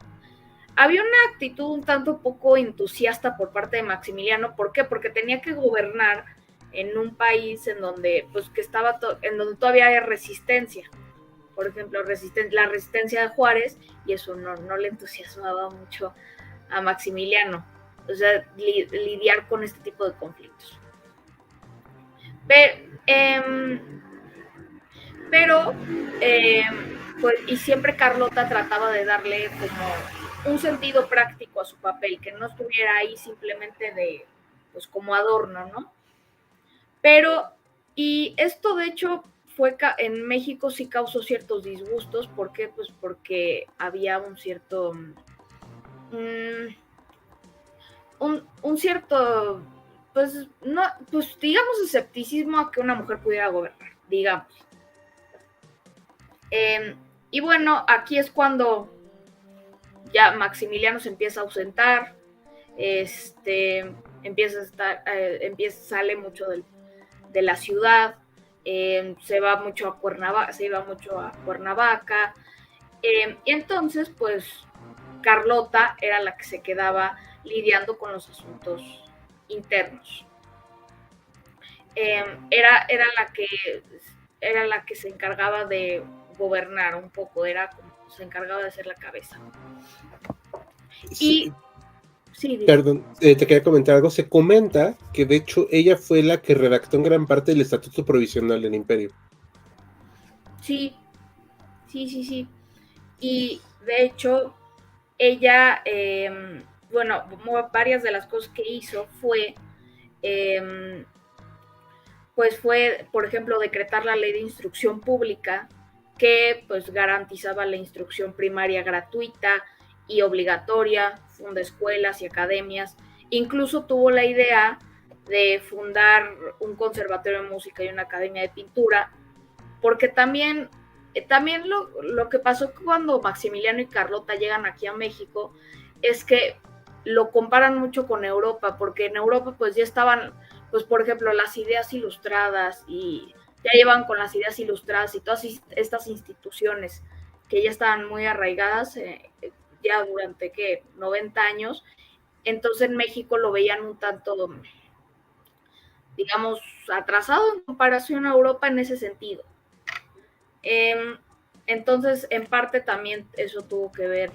había una actitud un tanto poco entusiasta por parte de Maximiliano. ¿Por qué? Porque tenía que gobernar en un país en donde, pues, en donde todavía hay resistencia. Por ejemplo, la resistencia de Juárez, y eso no le entusiasmaba mucho a Maximiliano. O sea, lidiar con este tipo de conflictos. Pero pues, y siempre Carlota trataba de darle como un sentido práctico a su papel, que no estuviera ahí simplemente pues como adorno, ¿no? Pero, y esto de hecho en México sí causó ciertos disgustos. ¿Por qué? Pues porque había un cierto un cierto, pues, no, pues digamos escepticismo a que una mujer pudiera gobernar, digamos. Y bueno, aquí es cuando ya Maximiliano se empieza a ausentar, sale mucho de la ciudad, se iba mucho a Cuernavaca, y entonces pues Carlota era la que se quedaba lidiando con los asuntos internos. Era la que se encargaba de gobernar un poco, se encargaba de hacer la cabeza. Sí. Perdón, te quería comentar algo. Se comenta que de hecho ella fue la que redactó en gran parte el Estatuto Provisional del Imperio. Sí. Y de hecho, ella, bueno, varias de las cosas que hizo pues fue, por ejemplo, decretar la ley de instrucción pública, que pues garantizaba la instrucción primaria gratuita y obligatoria, funda escuelas y academias. Incluso tuvo la idea de fundar un conservatorio de música y una academia de pintura, porque también lo que pasó cuando Maximiliano y Carlota llegan aquí a México es que lo comparan mucho con Europa, porque en Europa pues ya estaban, pues por ejemplo, las ideas ilustradas, y ya llevan con las ideas ilustradas y todas estas instituciones que ya estaban muy arraigadas ya durante 90 años. Entonces en México lo veían un tanto, digamos, atrasado en comparación a Europa en ese sentido. Entonces, en parte también eso tuvo que ver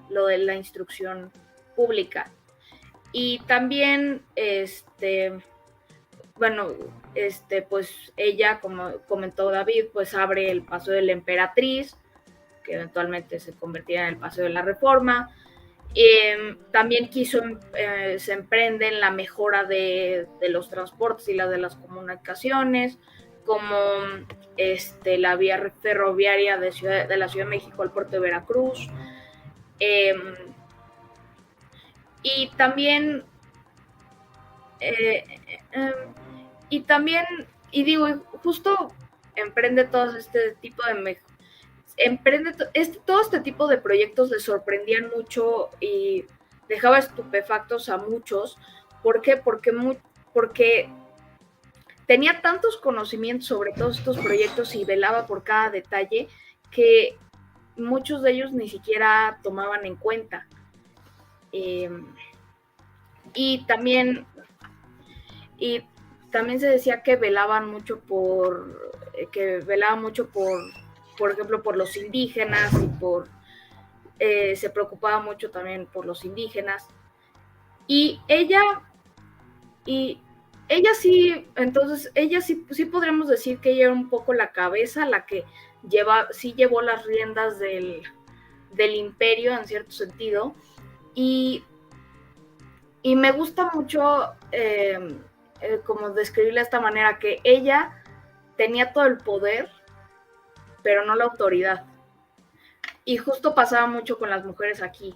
lo de la instrucción pública. Y también, pues ella, como comentó David, pues abre el Paseo de la Emperatriz, que eventualmente se convertirá en el Paseo de la Reforma. También se emprende en la mejora de los transportes y la de las comunicaciones, como la vía ferroviaria de la Ciudad de México al puerto de Veracruz. Y también, justo emprende todo este tipo de todo este tipo de proyectos le sorprendían mucho y dejaba estupefactos a muchos. ¿Por qué? Porque tenía tantos conocimientos sobre todos estos proyectos y velaba por cada detalle que muchos de ellos ni siquiera tomaban en cuenta. Y también se decía que velaban mucho por ejemplo, por los indígenas y se preocupaba mucho también por los indígenas. Y ella sí, entonces, ella sí podríamos decir que ella era un poco la cabeza, la que llevó las riendas del imperio en cierto sentido. Y me gusta mucho como describirla de esta manera, que ella tenía todo el poder, pero no la autoridad. Y justo pasaba mucho con las mujeres aquí,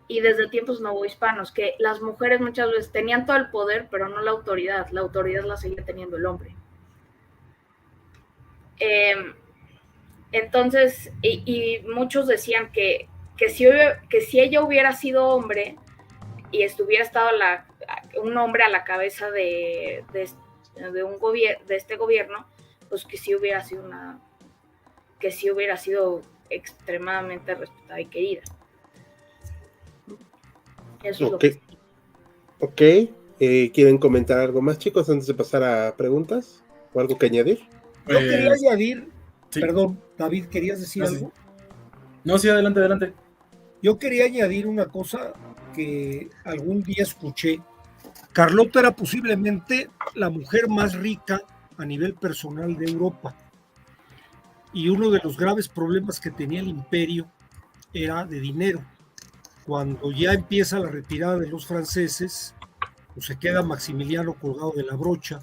y desde tiempos novohispanos, que las mujeres muchas veces tenían todo el poder, pero no la autoridad la seguía teniendo el hombre. Entonces, y muchos decían que si ella hubiera sido hombre y hubiera estado un hombre a la cabeza de este gobierno, pues que sí hubiera sido extremadamente respetada y querida. Eso Ok. ¿Quieren comentar algo más, chicos, antes de pasar a preguntas? ¿O algo que añadir? Yo quería añadir, sí. Perdón, David, ¿querías decir algo? Sí. No, sí, adelante. Yo quería añadir una cosa que algún día escuché. Carlota era posiblemente la mujer más rica a nivel personal de Europa. Y uno de los graves problemas que tenía el imperio era de dinero. Cuando ya empieza la retirada de los franceses, pues se queda Maximiliano colgado de la brocha,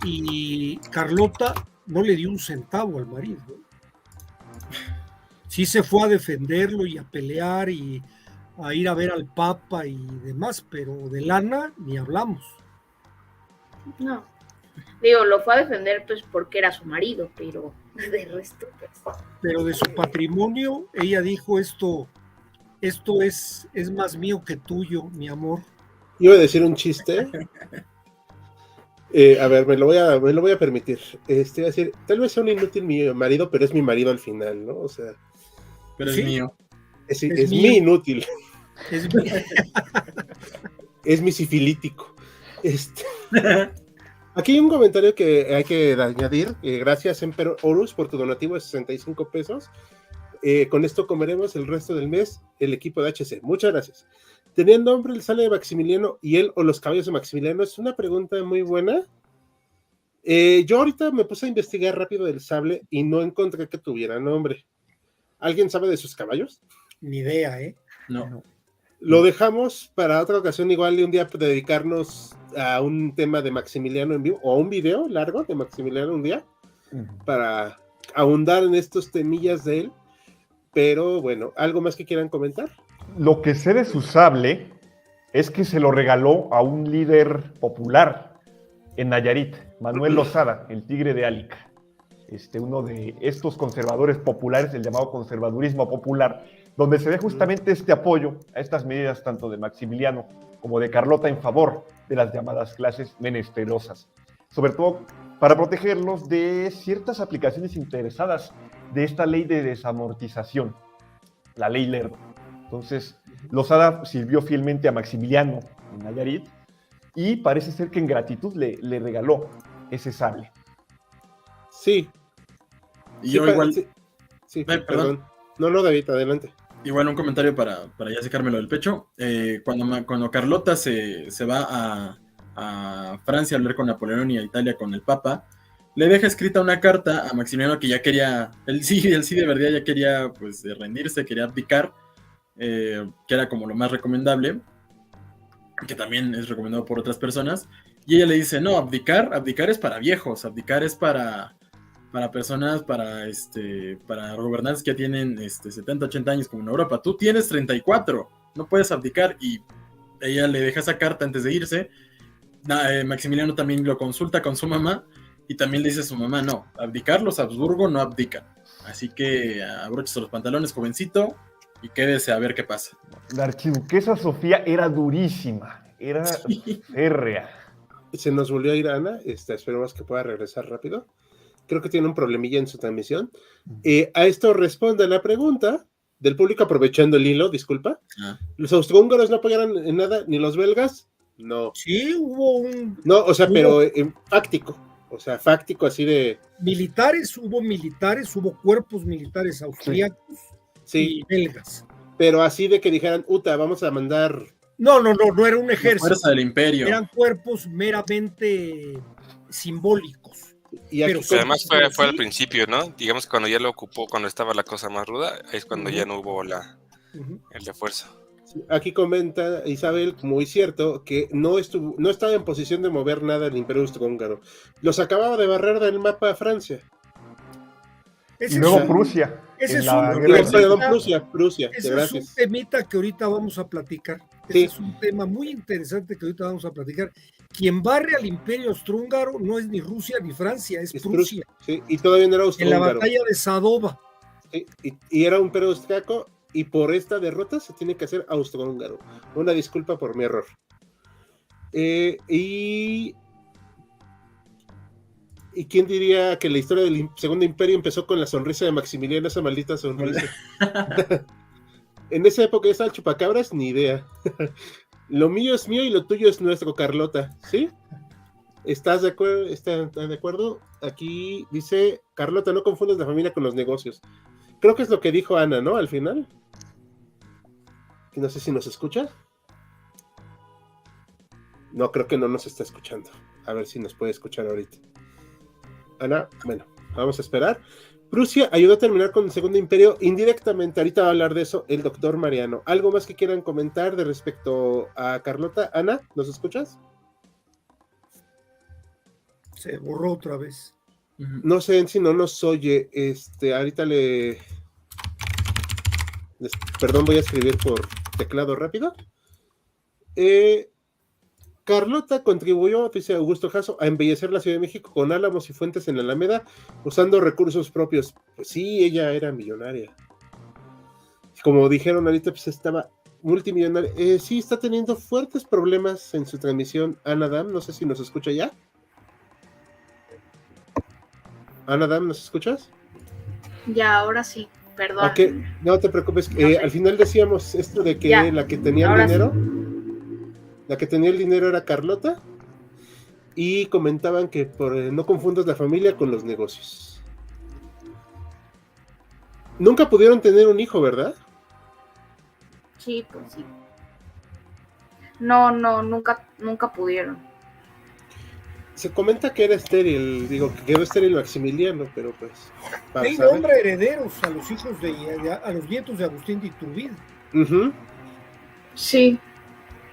y Carlota no le dio un centavo al marido. Sí se fue a defenderlo y a pelear y a ir a ver al Papa y demás, pero de lana ni hablamos. No. Digo, lo fue a defender pues porque era su marido, pero de resto pues. Pero de su patrimonio, ella dijo esto es más mío que tuyo, mi amor. Iba a decir un chiste. A ver, me lo voy a permitir. Iba a decir, tal vez sea un inútil mi marido, pero es mi marido al final, ¿no? O sea. Pero ¿sí? es mío. Es mi inútil. Es Es mi sifilítico. Aquí hay un comentario que hay que añadir. Gracias, Emperor Horus, por tu donativo de 65 pesos. Con esto comeremos el resto del mes el equipo de HC. Muchas gracias. ¿Tenían nombre el sable de Maximiliano y él o los caballos de Maximiliano? Es una pregunta muy buena. Yo ahorita me puse a investigar rápido del sable y no encontré que tuviera nombre. ¿Alguien sabe de sus caballos? Ni idea, ¿eh? No. Lo dejamos para otra ocasión, igual de un día dedicarnos a un tema de Maximiliano en vivo, o a un video largo de Maximiliano un día, para ahondar en estos temillas de él. Pero bueno, ¿algo más que quieran comentar? Lo que sé de su sable es que se lo regaló a un líder popular en Nayarit, Manuel Lozada, el Tigre de Álica. Uno de estos conservadores populares, el llamado conservadurismo popular, donde se ve justamente este apoyo a estas medidas tanto de Maximiliano como de Carlota en favor de las llamadas clases menesterosas, sobre todo para protegerlos de ciertas aplicaciones interesadas de esta ley de desamortización, la ley Lerdo. Entonces, Lozada sirvió fielmente a Maximiliano en Nayarit y parece ser que en gratitud le regaló ese sable. Sí. Y yo igual. Sí, perdón. No, David, adelante. igual un comentario para ya secármelo del pecho. Cuando Carlota se va a Francia a hablar con Napoleón y a Italia con el Papa, le deja escrita una carta a Maximiliano que ya quería, él sí de verdad ya quería pues rendirse, quería abdicar, que era como lo más recomendable, que también es recomendado por otras personas, y ella le dice, no, abdicar es para viejos, abdicar es para personas, para gobernantes que tienen 70, 80 años como en Europa. Tú tienes 34, no puedes abdicar. Y ella le deja esa carta antes de irse. Maximiliano también lo consulta con su mamá y también le dice a su mamá, no, abdicar, los Habsburgo no abdican. Así que abróchese los pantalones, jovencito, y quédese a ver qué pasa. La archiduquesa Sofía era durísima, era férrea. Se nos volvió a ir Ana, esperemos que pueda regresar rápido. Creo que tiene un problemilla en su transmisión. A esto responde la pregunta del público, aprovechando el hilo, disculpa. ¿Los austrohúngaros no apoyaron en nada, ni los belgas? No. Sí, hubo un... No, o sea, pero fáctico. O sea, fáctico así de... hubo cuerpos militares austríacos sí, y belgas. Pero así de que dijeran, vamos a mandar... No era un ejército. La fuerza del imperio. Eran cuerpos meramente simbólicos. Y aquí además fue al principio, ¿no? Digamos que cuando ya lo ocupó, cuando estaba la cosa más ruda, es cuando ya no hubo el refuerzo. Aquí comenta Isabel, muy cierto, que no estaba en posición de mover nada el Imperio Austrohúngaro. Los acababa de barrer del mapa a Francia. Y luego Prusia. Ese es un temita que ahorita vamos a platicar. Ese es un tema muy interesante que ahorita vamos a platicar. Quien barre al Imperio Austrohúngaro no es ni Rusia ni Francia, es Prusia. Sí, y todavía no era Austrohúngaro. En la batalla de Sadova. Sí, y era un Imperio Austriaco, y por esta derrota se tiene que hacer Austrohúngaro. Una disculpa por mi error. ¿Y quién diría que la historia del Segundo Imperio empezó con la sonrisa de Maximiliano, esa maldita sonrisa? En esa época ya estaba chupacabras, ni idea. Lo mío es mío y lo tuyo es nuestro, Carlota. ¿Sí? ¿Estás de acuerdo? ¿Están de acuerdo? Aquí dice, Carlota, no confundas la familia con los negocios. Creo que es lo que dijo Ana, ¿no? Al final. No sé si nos escucha. No, creo que no nos está escuchando. A ver si nos puede escuchar ahorita. Ana, bueno, vamos a esperar. Prusia ayudó a terminar con el Segundo Imperio indirectamente. Ahorita va a hablar de eso el doctor Mariano. ¿Algo más que quieran comentar de respecto a Carlota? Ana, ¿nos escuchas? Se borró otra vez. No sé si no nos oye. Ahorita perdón, voy a escribir por teclado rápido. Carlota contribuyó, dice Augusto Jasso, a embellecer la Ciudad de México con álamos y fuentes en la Alameda, usando recursos propios. Pues sí, ella era millonaria. Como dijeron ahorita, pues estaba multimillonaria. Sí, está teniendo fuertes problemas en su transmisión. Ana Dam, no sé si nos escucha ya. Ana Dam, ¿nos escuchas? Ya, ahora sí, perdón. Okay. No te preocupes. No sé. Al final decíamos esto de que la que tenía el dinero... Sí. La que tenía el dinero era Carlota, y comentaban que no confundas la familia con los negocios. Nunca pudieron tener un hijo, ¿verdad? Sí, pues sí. No, nunca pudieron. Se comenta que era estéril, que quedó estéril Maximiliano, pero pues... Él nombra herederos a los hijos a los nietos de Agustín de Iturbide. Uh-huh. Sí.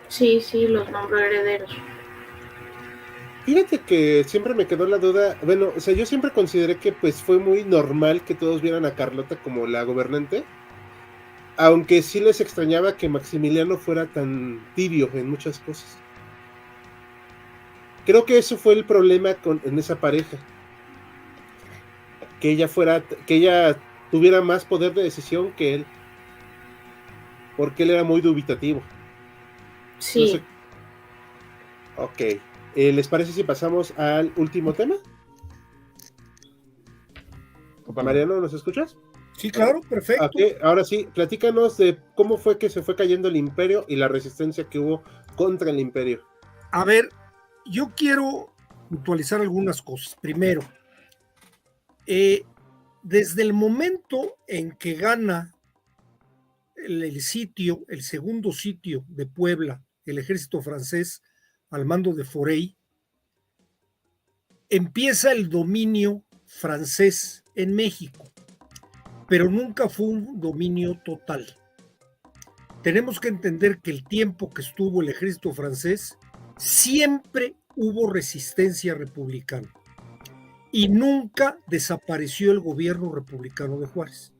Sí, los nombró herederos. Fíjate que siempre me quedó la duda, bueno, o sea, yo siempre consideré que pues fue muy normal que todos vieran a Carlota como la gobernante, aunque sí les extrañaba que Maximiliano fuera tan tibio en muchas cosas. Creo que eso fue el problema en esa pareja, que ella tuviera más poder de decisión que él, porque él era muy dubitativo. Sí. No sé. Ok. ¿Les parece si pasamos al último tema? Mariano, ¿nos escuchas? Sí, claro, perfecto. Okay. Ahora sí, platícanos de cómo fue que se fue cayendo el imperio y la resistencia que hubo contra el imperio. A ver, yo quiero puntualizar algunas cosas. Primero, desde el momento en que gana el sitio, el segundo sitio de Puebla, el ejército francés al mando de Forey, empieza el dominio francés en México, pero nunca fue un dominio total. Tenemos que entender que el tiempo que estuvo el ejército francés, siempre hubo resistencia republicana y nunca desapareció el gobierno republicano de Juárez.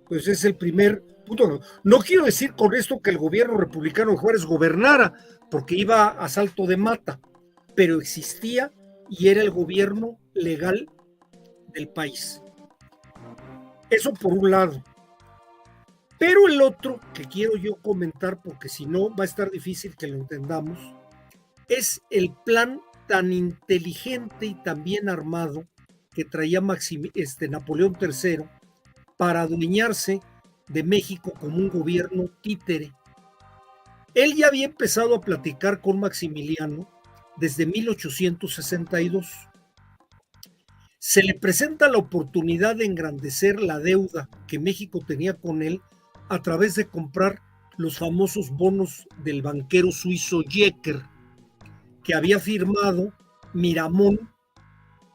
Pues es el primer punto. No quiero decir con esto que el gobierno republicano de Juárez gobernara, porque iba a salto de mata, pero existía y era el gobierno legal del país. Eso por un lado. Pero el otro que quiero yo comentar, porque si no va a estar difícil que lo entendamos, es el plan tan inteligente y tan bien armado que traía Napoleón III para adueñarse de México como un gobierno títere. Él ya había empezado a platicar con Maximiliano desde 1862. Se le presenta la oportunidad de engrandecer la deuda que México tenía con él a través de comprar los famosos bonos del banquero suizo Jecker, que había firmado Miramón,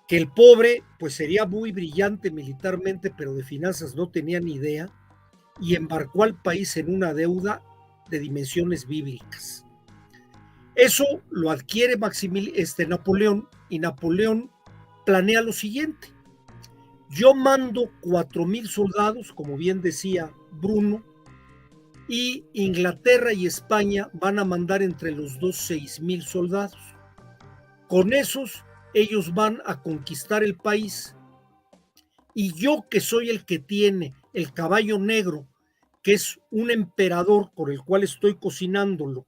que el pobre pues sería muy brillante militarmente, pero de finanzas no tenía ni idea, y embarcó al país en una deuda de dimensiones bíblicas. Eso lo adquiere Napoleón, y Napoleón planea lo siguiente: yo mando 4,000 soldados, como bien decía Bruno, y Inglaterra y España van a mandar entre los dos 6,000 soldados. Con esos, ellos van a conquistar el país, y yo, que soy el que tiene el caballo negro, que es un emperador con el cual estoy cocinándolo,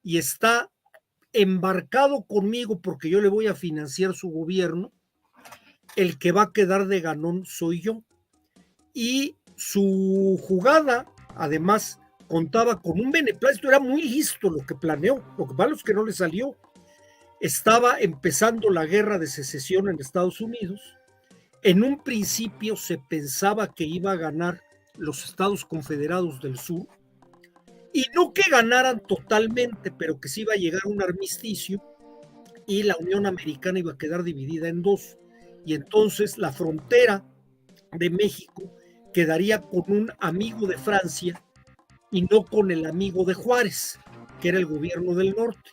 y está embarcado conmigo porque yo le voy a financiar su gobierno, el que va a quedar de ganón soy yo. Y su jugada, además, contaba con un beneplácito, era muy listo lo que planeó, lo que malo es que no le salió. Estaba empezando la guerra de secesión en Estados Unidos. En un principio se pensaba que iba a ganar los Estados Confederados del Sur, y no que ganaran totalmente, pero que sí iba a llegar un armisticio y la Unión Americana iba a quedar dividida en dos, y entonces la frontera de México quedaría con un amigo de Francia y no con el amigo de Juárez, que era el gobierno del norte.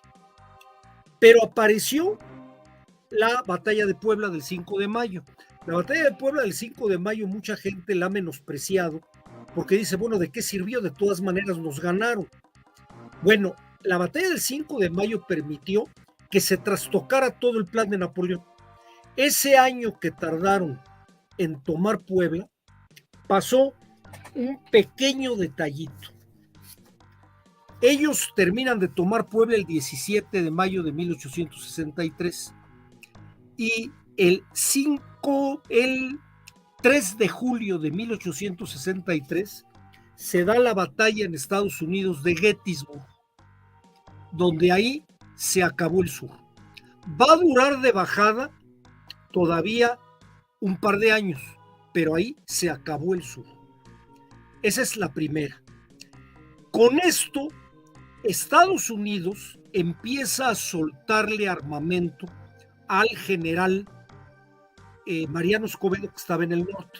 Pero apareció la batalla de Puebla del 5 de mayo. La batalla de Puebla del 5 de mayo mucha gente la ha menospreciado porque dice, bueno, ¿de qué sirvió? De todas maneras nos ganaron. Bueno, la batalla del 5 de mayo permitió que se trastocara todo el plan de Napoleón. Ese año que tardaron en tomar Puebla, pasó un pequeño detallito. Ellos terminan de tomar Puebla el 17 de mayo de 1863 y el 3 de julio de 1863 se da la batalla en Estados Unidos de Gettysburg, donde ahí se acabó el sur. Va a durar de bajada todavía un par de años, pero ahí se acabó el sur. Esa es la primera. Con esto, Estados Unidos empieza a soltarle armamento al general Mariano Escobedo, que estaba en el norte.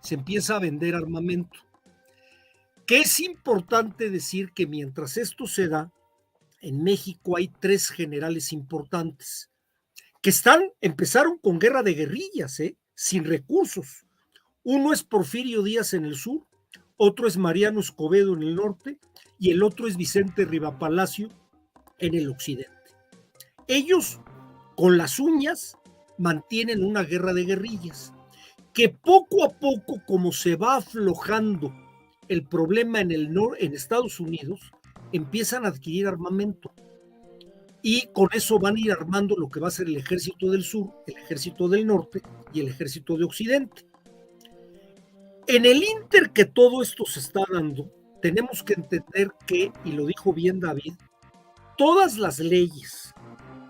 Se empieza a vender armamento. Que es importante decir que mientras esto se da, en México hay 3 generales importantes que empezaron con guerra de guerrillas, sin recursos. Uno es Porfirio Díaz en el sur, otro es Mariano Escobedo en el norte y el otro es Vicente Rivapalacio en el occidente. Ellos, con las uñas, mantienen una guerra de guerrillas que poco a poco, como se va aflojando el problema en Estados Unidos, empiezan a adquirir armamento y con eso van a ir armando lo que va a ser el ejército del sur, el ejército del norte y el ejército de occidente. En el ínter que todo esto se está dando, tenemos que entender que, y lo dijo bien David, todas las leyes,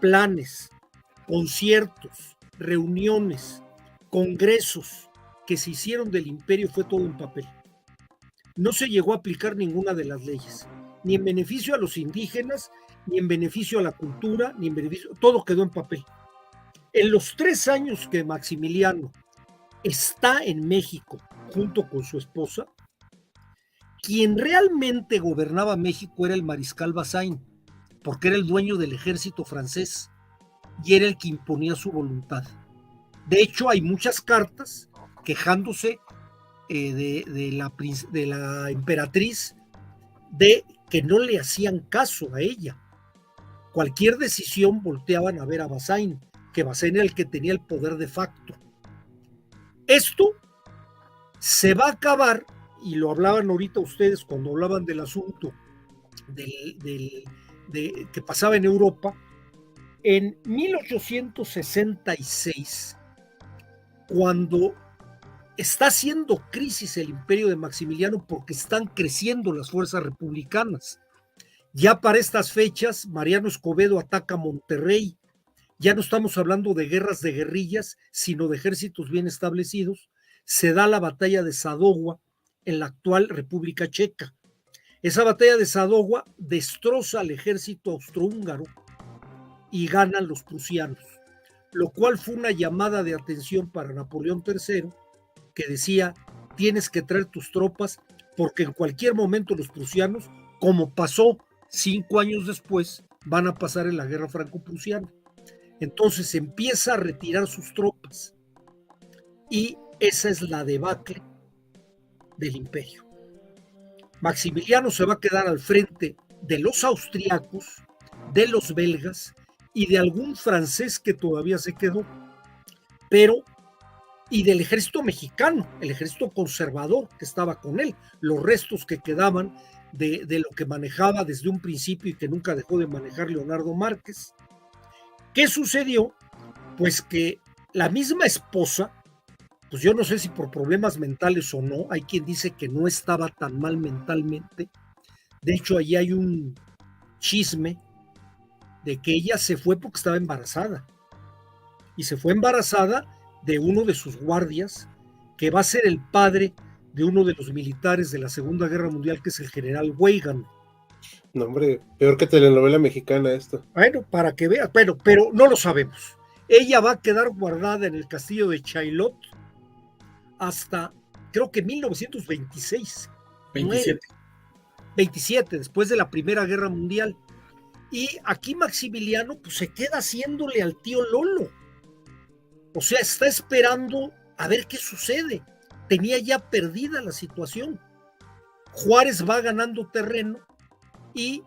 planes, conciertos, reuniones, congresos que se hicieron del imperio fue todo en papel. no se llegó a aplicar ninguna de las leyes, ni en beneficio a los indígenas, ni en beneficio a la cultura, ni en beneficio, todo quedó en papel. En los 3 años que Maximiliano está en México junto con su esposa, quien realmente gobernaba México era el mariscal Bazaine, porque era el dueño del ejército francés y era el que imponía su voluntad. De hecho, hay muchas cartas quejándose de la emperatriz de que no le hacían caso a ella. Cualquier decisión volteaban a ver a Bazaine, que Bazaine era el que tenía el poder de facto. Esto se va a acabar, y lo hablaban ahorita ustedes cuando hablaban del asunto que pasaba en Europa, en 1866, cuando está haciendo crisis el imperio de Maximiliano porque están creciendo las fuerzas republicanas. Ya para estas fechas, Mariano Escobedo ataca Monterrey. Ya no estamos hablando de guerras de guerrillas, sino de ejércitos bien establecidos. Se da la batalla de Sadowa en la actual República Checa. Esa batalla de Sadowa destroza al ejército austrohúngaro y ganan los prusianos, lo cual fue una llamada de atención para Napoleón III, que decía, tienes que traer tus tropas porque en cualquier momento los prusianos, como pasó 5 años después, van a pasar en la guerra franco-prusiana. Entonces empieza a retirar sus tropas y esa es la debacle del imperio. Maximiliano se va a quedar al frente de los austriacos, de los belgas y de algún francés que todavía se quedó, y del ejército mexicano, el ejército conservador que estaba con él, los restos que quedaban de lo que manejaba desde un principio y que nunca dejó de manejar Leonardo Márquez. ¿Qué sucedió? Pues que la misma esposa, pues yo no sé si por problemas mentales o no, hay quien dice que no estaba tan mal mentalmente. De hecho, allí hay un chisme de que ella se fue porque estaba embarazada. Y se fue embarazada de uno de sus guardias, que va a ser el padre de uno de los militares de la Segunda Guerra Mundial, que es el general Weigand. No, hombre, peor que telenovela mexicana esto. Bueno, para que veas, bueno, pero no lo sabemos. Ella va a quedar guardada en el castillo de Chaillot hasta, creo que 1926. 27, después de la Primera Guerra Mundial. Y aquí Maximiliano pues se queda haciéndole al tío Lolo. O sea, está esperando a ver qué sucede. Tenía ya perdida la situación. Juárez va ganando terreno y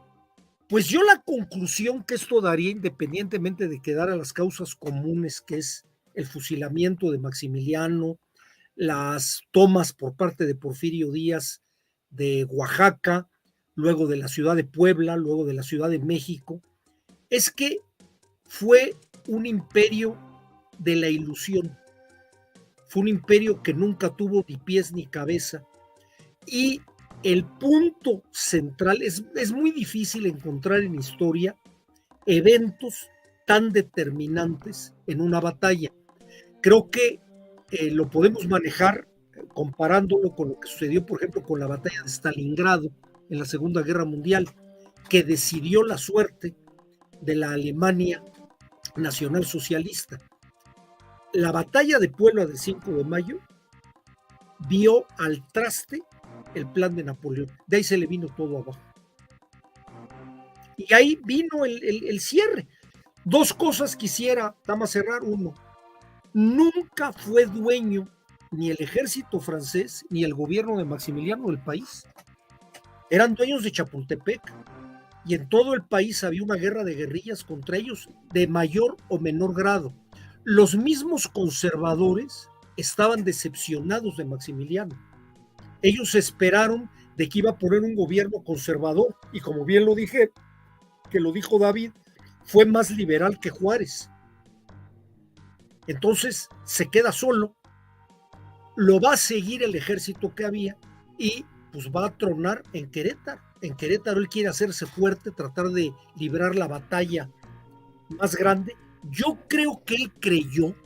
pues yo la conclusión que esto daría, independientemente de quedar a las causas comunes, que es el fusilamiento de Maximiliano, las tomas por parte de Porfirio Díaz de Oaxaca, luego de la ciudad de Puebla, luego de la Ciudad de México, es que fue un imperio de la ilusión. Fue un imperio que nunca tuvo ni pies ni cabeza. Y el punto central, es muy difícil encontrar en historia eventos tan determinantes en una batalla. Creo que lo podemos manejar comparándolo con lo que sucedió, por ejemplo, con la batalla de Stalingrado en la Segunda Guerra Mundial, que decidió la suerte de la Alemania nacionalsocialista. La batalla de Puebla del 5 de mayo vio al traste el plan de Napoleón. De ahí se le vino todo abajo. Y ahí vino el cierre. 2 cosas quisiera, nada más cerrar. 1, nunca fue dueño ni el ejército francés ni el gobierno de Maximiliano del país. Eran dueños de Chapultepec y en todo el país había una guerra de guerrillas contra ellos de mayor o menor grado. Los mismos conservadores estaban decepcionados de Maximiliano. Ellos esperaron de que iba a poner un gobierno conservador y como bien lo dije, que lo dijo David, fue más liberal que Juárez. Entonces se queda solo, lo va a seguir el ejército que había y pues va a tronar en Querétaro. En Querétaro él quiere hacerse fuerte, tratar de librar la batalla más grande. Yo creo que él creyó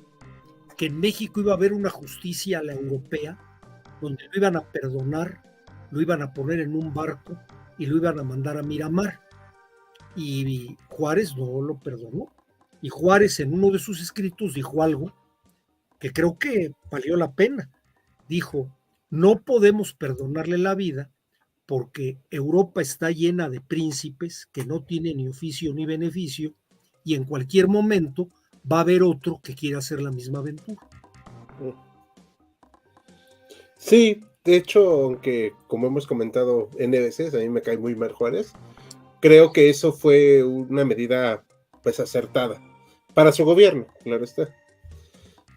que en México iba a haber una justicia a la europea, donde lo iban a perdonar, lo iban a poner en un barco y lo iban a mandar a Miramar. Y Juárez no lo perdonó. Y Juárez en uno de sus escritos dijo algo que creo que valió la pena. Dijo, no podemos perdonarle la vida porque Europa está llena de príncipes que no tienen ni oficio ni beneficio y en cualquier momento va a haber otro que quiera hacer la misma aventura. Sí, de hecho, aunque como hemos comentado N veces, a mí me cae muy mal Juárez, creo que eso fue una medida pues acertada para su gobierno, claro está.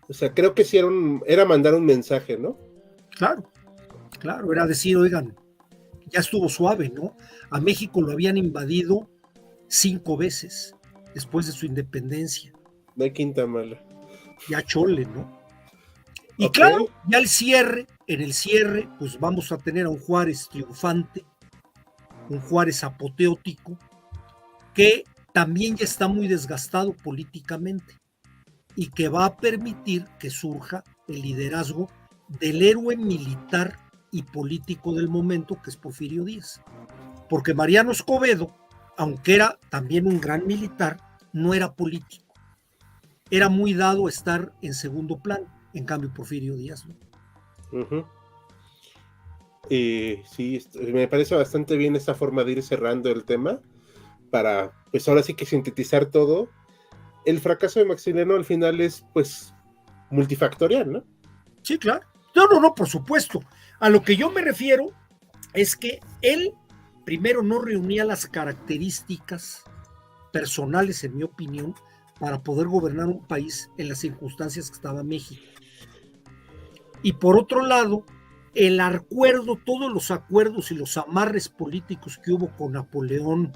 O sea, creo que sí era mandar un mensaje, ¿no? Claro, era decir, oigan, ya estuvo suave, ¿no? A México lo habían invadido 5 veces después de su independencia. No hay quinta mala. Ya chole, ¿no? Y Ok. claro, ya en el cierre, pues vamos a tener a un Juárez triunfante, un Juárez apoteótico, que también ya está muy desgastado políticamente y que va a permitir que surja el liderazgo del héroe militar y político del momento, que es Porfirio Díaz. Porque Mariano Escobedo, aunque era también un gran militar, no era político. Era muy dado a estar en segundo plano, en cambio Porfirio Díaz, ¿no? Uh-huh. Sí, me parece bastante bien esta forma de ir cerrando el tema para, pues ahora sí que sintetizar todo. El fracaso de Maximiliano al final es, pues, multifactorial, ¿no? Sí, claro. No, por supuesto. A lo que yo me refiero es que él, primero, no reunía las características personales, en mi opinión, para poder gobernar un país en las circunstancias que estaba México. Y por otro lado, el acuerdo, todos los acuerdos y los amarres políticos que hubo con Napoleón,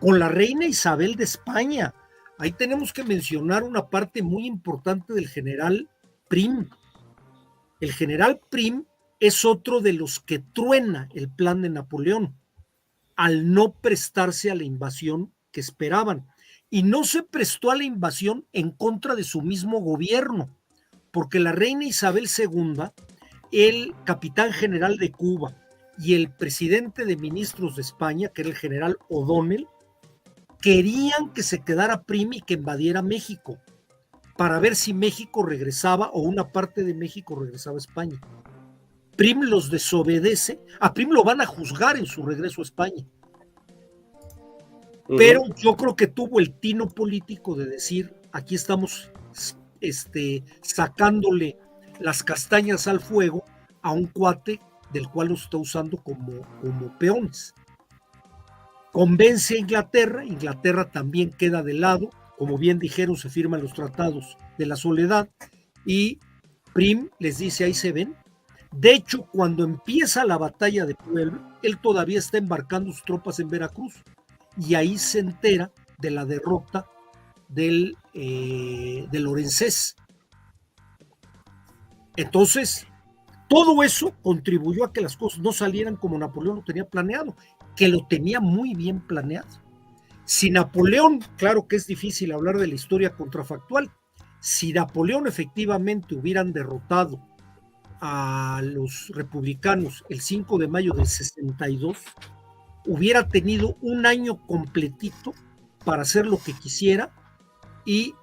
con la reina Isabel de España. Ahí tenemos que mencionar una parte muy importante del general Prim. El general Prim es otro de los que truena el plan de Napoleón al no prestarse a la invasión que esperaban. Y no se prestó a la invasión en contra de su mismo gobierno, porque la reina Isabel II, el capitán general de Cuba y el presidente de ministros de España, que era el general O'Donnell, querían que se quedara Prim y que invadiera México, para ver si México regresaba o una parte de México regresaba a España. Prim los desobedece, a Prim lo van a juzgar en su regreso a España. Pero yo creo que tuvo el tino político de decir, aquí estamos sacándole las castañas al fuego a un cuate del cual los está usando como peones. Convence a Inglaterra también queda de lado, como bien dijeron, se firman los tratados de la soledad, y Prim les dice, ahí se ven. De hecho, cuando empieza la batalla de Puebla, él todavía está embarcando sus tropas en Veracruz, y ahí se entera de la derrota de Lorenzés. Entonces, todo eso contribuyó a que las cosas no salieran como Napoleón lo tenía planeado, que lo tenía muy bien planeado. Si Napoleón, claro que es difícil hablar de la historia contrafactual, si Napoleón efectivamente hubieran derrotado a los republicanos el 5 de mayo del 62, hubiera tenido un año completito para hacer lo que quisiera y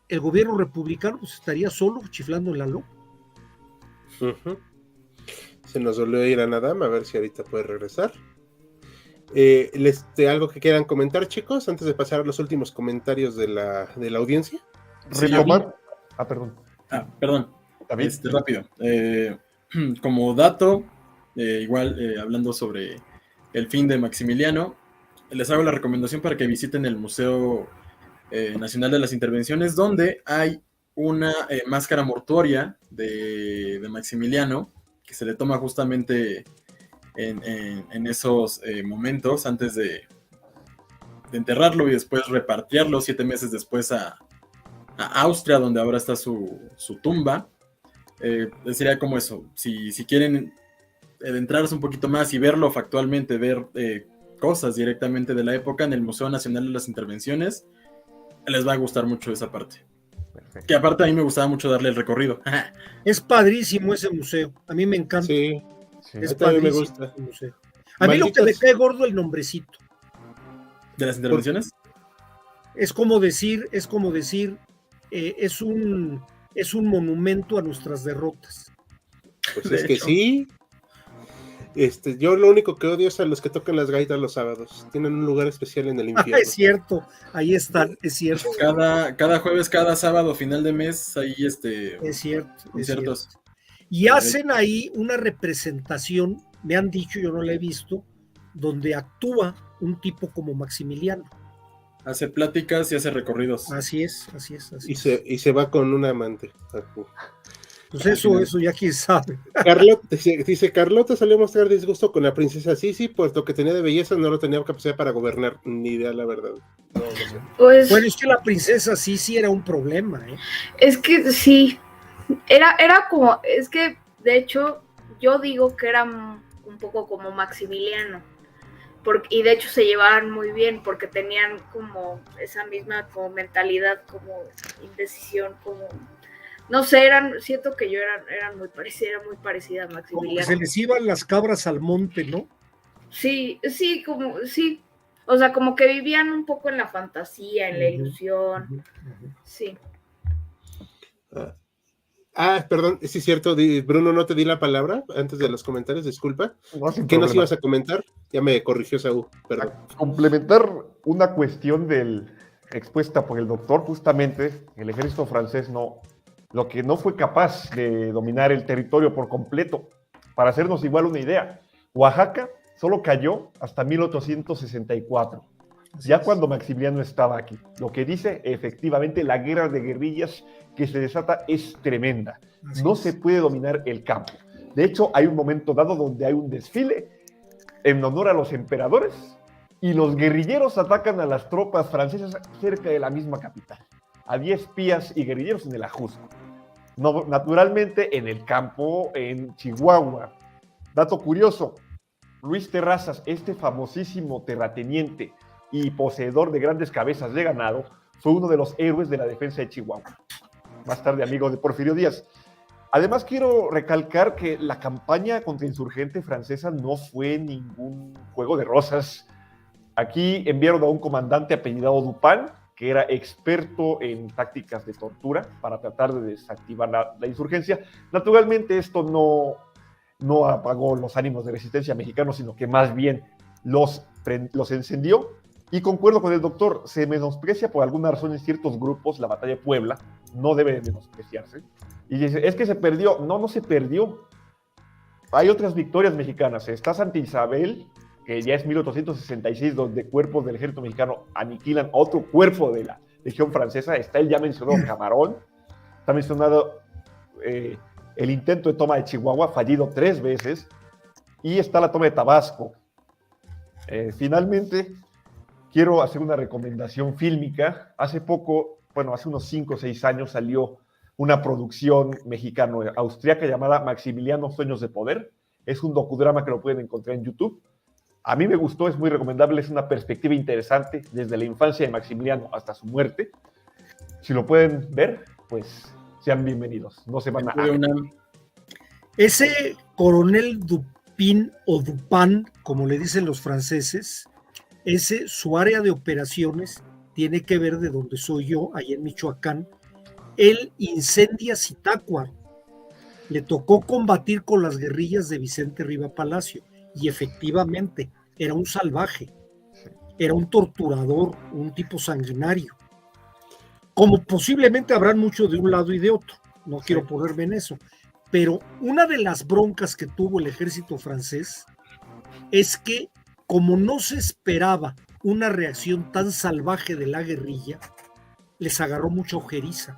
el gobierno republicano pues estaría solo chiflando en la loma. Se nos volvió a ir a Nadam, a ver si ahorita puede regresar. ¿Algo que quieran comentar, chicos, antes de pasar a los últimos comentarios de la audiencia? Retomar. Perdón. David. Rápido. Como dato, igual hablando sobre el fin de Maximiliano, les hago la recomendación para que visiten el Museo Nacional de las Intervenciones, donde hay una máscara mortuoria de Maximiliano, que se le toma justamente en esos momentos antes de enterrarlo y después repatriarlo 7 meses después a Austria, donde ahora está su tumba. Sería como eso, si quieren adentrarse un poquito más y verlo factualmente, ver cosas directamente de la época en el Museo Nacional de las Intervenciones, les va a gustar mucho esa parte. Perfecto. Que aparte a mí me gustaba mucho darle el recorrido. Es padrísimo ese museo, a mí me encanta. Sí, Sí. Es también me padrísimo, gusta. no sé. A mí lo que me Malditos. cae gordo el nombrecito. ¿De las intervenciones? Es como decir, es un monumento a nuestras derrotas. Pues De es que hecho. sí. Yo lo único que odio es a los que tocan las gaitas los sábados. Tienen un lugar especial en el infierno. Es cierto, ahí están, es cierto, Cada jueves, cada sábado, final de mes, ahí es cierto, es cierto. conciertos. Y hacen ahí una representación, me han dicho, yo no la he visto, donde actúa un tipo como Maximiliano. Hace pláticas y hace recorridos. Así es. Y se va con un amante. Pues eso ya quién sabe. Dice Carlota salió a mostrar disgusto con la princesa Sisi, pues lo que tenía de belleza no lo tenía capacidad para gobernar. Ni idea, la verdad. No lo sé. Pues Bueno, es que la princesa sí era un problema, ¿eh? es que sí, era como, es que de hecho yo digo que era un poco como Maximiliano, y de hecho se llevaban muy bien porque tenían como esa misma como mentalidad, como indecisión, como no sé, siento que yo era muy parecida a Como que Maximiliano. se les iban las cabras al monte, ¿no? Sí, sí, o sea, como que vivían un poco en la fantasía, en la Ujú, ilusión, sí. Perdón, sí es cierto, Bruno, no te di la palabra antes de los comentarios, disculpa. No, sin ¿Qué nos problema. ibas a comentar? Ya me corrigió Saúl, perdón. A complementar una cuestión expuesta por el doctor, justamente el ejército francés lo que no fue capaz de dominar el territorio por completo. Para hacernos igual una idea, Oaxaca solo cayó hasta 1864, ya cuando Maximiliano estaba aquí. Lo que dice, efectivamente, la guerra de guerrillas que se desata es tremenda. No se puede dominar el campo. De hecho, hay un momento dado donde hay un desfile en honor a los emperadores y los guerrilleros atacan a las tropas francesas cerca de la misma capital. Había espías y guerrilleros en el Ajusco. No, naturalmente, en el campo, en Chihuahua. Dato curioso, Luis Terrazas, este famosísimo terrateniente y poseedor de grandes cabezas de ganado, fue uno de los héroes de la defensa de Chihuahua. Más tarde amigo de Porfirio Díaz. Además, quiero recalcar que la campaña contrainsurgente francesa no fue ningún juego de rosas. Aquí enviaron a un comandante apellidado Dupin, que era experto en tácticas de tortura para tratar de desactivar la insurgencia. Naturalmente, esto no apagó los ánimos de resistencia mexicanos, sino que más bien los encendió. Y concuerdo con el doctor, se menosprecia por alguna razón en ciertos grupos la batalla de Puebla, no debe menospreciarse. Y dice, es que se perdió. No se perdió. Hay otras victorias mexicanas. Está Santa Isabel, que ya es 1866, donde cuerpos del ejército mexicano aniquilan a otro cuerpo de la legión francesa. Está el ya mencionado Camarón. Está mencionado el intento de toma de Chihuahua, fallido 3 veces. Y está la toma de Tabasco. Finalmente, quiero hacer una recomendación fílmica. Hace unos 5 o 6 años salió una producción mexicano-austriaca llamada Maximiliano Sueños de Poder. Es un docudrama que lo pueden encontrar en YouTube. A mí me gustó, es muy recomendable, es una perspectiva interesante desde la infancia de Maximiliano hasta su muerte. Si lo pueden ver, pues sean bienvenidos. No se van a... Ese coronel Dupin o Dupin, como le dicen los franceses, su área de operaciones tiene que ver de donde soy yo, allá en Michoacán. Él incendia Zitácuaro. Le tocó combatir con las guerrillas de Vicente Riva Palacio y efectivamente era un salvaje, era un torturador, un tipo sanguinario. Como posiblemente habrán mucho de un lado y de otro, no quiero ponerme en eso, pero una de las broncas que tuvo el ejército francés es que como no se esperaba una reacción tan salvaje de la guerrilla, les agarró mucha ojeriza.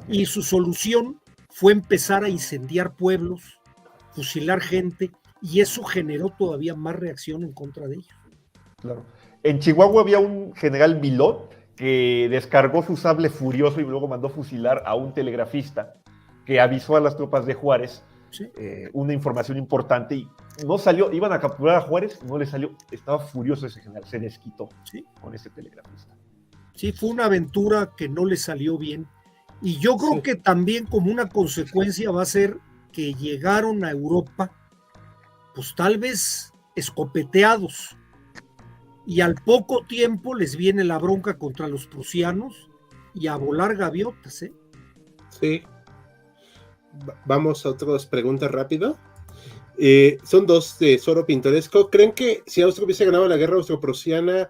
Y su solución fue empezar a incendiar pueblos, fusilar gente, y eso generó todavía más reacción en contra de ellos. Claro. En Chihuahua había un general Milot que descargó su sable furioso y luego mandó fusilar a un telegrafista que avisó a las tropas de Juárez una información importante y no salió, iban a capturar a Juárez, no le salió, estaba furioso ese general, se desquitó con ese telegrafista. Sí, fue una aventura que no le salió bien. Y yo creo que también como una consecuencia va a ser que llegaron a Europa pues tal vez escopeteados. Y al poco tiempo les viene la bronca contra los prusianos y a volar gaviotas, ¿eh? Sí. Vamos a otras preguntas rápido. Son dos de Zoro Pintoresco. ¿Creen que si Austria hubiese ganado la guerra austro-prusiana,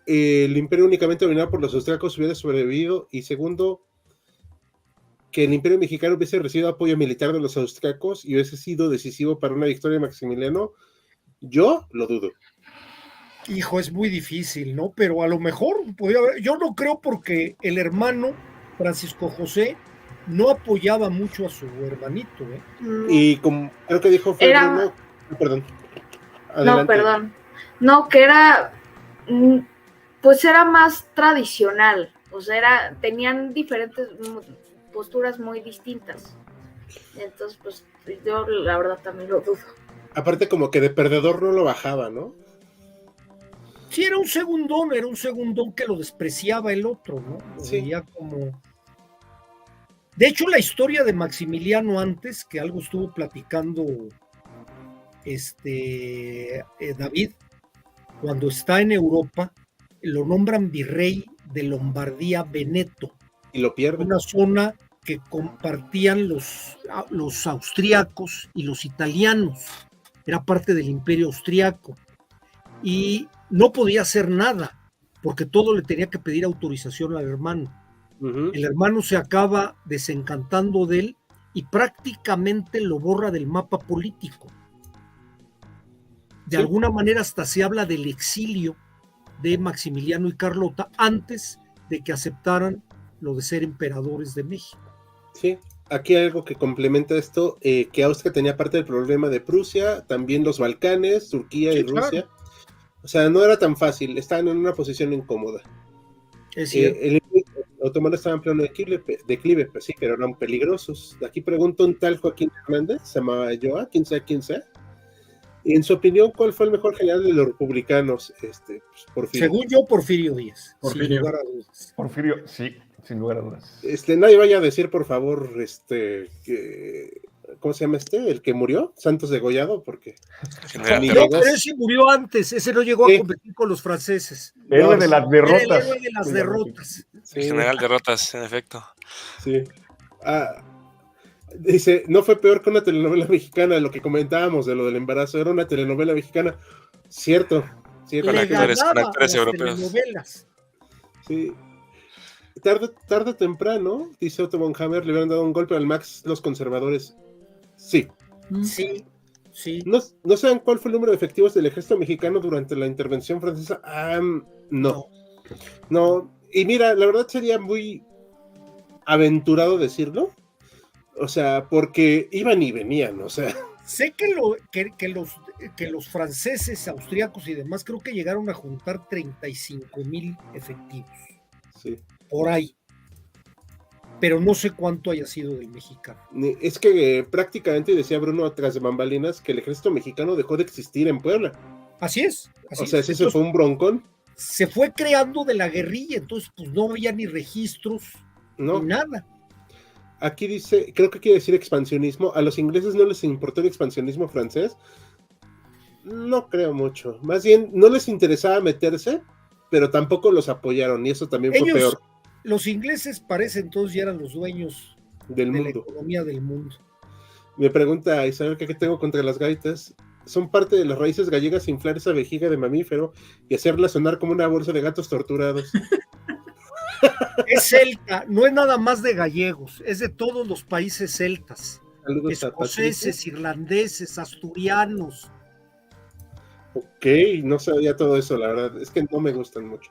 el imperio únicamente dominado por los austriacos hubiera sobrevivido? Y segundo, que el imperio mexicano hubiese recibido apoyo militar de los austriacos y hubiese sido decisivo para una victoria de Maximiliano. Yo lo dudo. Hijo, es muy difícil, ¿no? Pero a lo mejor podía haber, yo no creo, porque el hermano Francisco José no apoyaba mucho a su hermanito, ¿eh? Y como creo que dijo Fred Bruno, perdón. Adelante. No, perdón. No, que era, pues era más tradicional, o sea, tenían diferentes posturas muy distintas. Entonces, pues yo la verdad también lo dudo. Aparte como que de perdedor no lo bajaba, ¿no? Sí, era un segundón que lo despreciaba el otro, ¿no? Lo veía como... De hecho, la historia de Maximiliano antes, que algo estuvo platicando David, cuando está en Europa, lo nombran virrey de Lombardía Veneto. Y lo pierde. Una zona que compartían los austríacos y los italianos. Era parte del imperio austriaco. Y no podía hacer nada, porque todo le tenía que pedir autorización al hermano. Uh-huh. El hermano se acaba desencantando de él y prácticamente lo borra del mapa político. De alguna manera hasta se habla del exilio de Maximiliano y Carlota antes de que aceptaran lo de ser emperadores de México. Sí, aquí hay algo que complementa esto, que Austria tenía parte del problema de Prusia, también los Balcanes, Turquía y Rusia. Claro. O sea, no era tan fácil, estaban en una posición incómoda. Es cierto. El otomano estaba en pleno declive, pues sí, pero eran peligrosos. Aquí pregunta un tal Joaquín Hernández, se llamaba Joa, quién sea. Y en su opinión, ¿cuál fue el mejor general de los republicanos? Pues, Porfirio. Según yo, Porfirio Díaz. Porfirio. Sin lugar a dudas. Porfirio, sí, sin lugar a dudas. Nadie vaya a decir, por favor, que... ¿Cómo se llama el que murió? Santos degollado, porque... No, pero ese murió antes, ese no llegó a competir con los franceses. Héroe de las derrotas. Era el héroe de las derrotas. Sí. General derrotas, en efecto. Sí. Dice, no fue peor que una telenovela mexicana, lo que comentábamos de lo del embarazo, era una telenovela mexicana. Cierto. Con actores europeos. Telenovelas. Sí. Tarde o temprano, dice Otto von Hammer, le hubieran dado un golpe al Max los conservadores. Sí. Sí. ¿No saben cuál fue el número de efectivos del ejército mexicano durante la intervención francesa? No. Y mira, la verdad sería muy aventurado decirlo. O sea, porque iban y venían, o sea. Sé que los franceses, austríacos y demás, creo que llegaron a juntar 35,000 efectivos. Sí. Por ahí. Pero no sé cuánto haya sido del mexicano. Es que prácticamente, decía Bruno tras de bambalinas, que el ejército mexicano dejó de existir en Puebla. Así es. Eso fue un broncón. Se fue creando de la guerrilla, entonces pues no había ni registros, ni nada. Aquí dice, creo que quiere decir expansionismo. ¿A los ingleses no les importó el expansionismo francés? No creo mucho. Más bien, no les interesaba meterse, pero tampoco los apoyaron, y eso también fue peor. Los ingleses parece entonces ya eran los dueños del mundo. La economía del mundo. Me pregunta Isabel, ¿qué tengo contra las gaitas? Son parte de las raíces gallegas inflar esa vejiga de mamífero y hacerla sonar como una bolsa de gatos torturados. Es celta, no es nada más de gallegos, es de todos los países celtas. Saludos escoceses, irlandeses, asturianos. Ok, no sabía todo eso, la verdad, es que no me gustan mucho.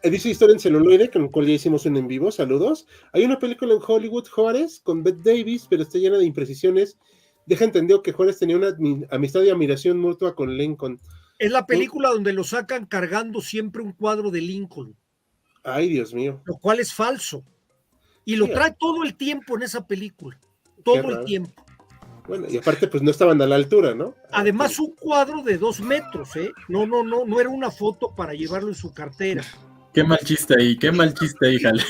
Dice Historia en Celuloide, con el cual ya hicimos un en vivo, saludos. Hay una película en Hollywood, Juárez, con Bette Davis, pero está llena de imprecisiones. Deja entendido que Juárez tenía una amistad y admiración mutua con Lincoln. Es la película donde lo sacan cargando siempre un cuadro de Lincoln. Ay, Dios mío. Lo cual es falso. Y lo trae todo el tiempo en esa película. Todo el tiempo. Bueno, y aparte, pues no estaban a la altura, ¿no? Además, un cuadro de 2 metros, ¿eh? No era una foto para llevarlo en su cartera. Qué mal chiste ahí, jale.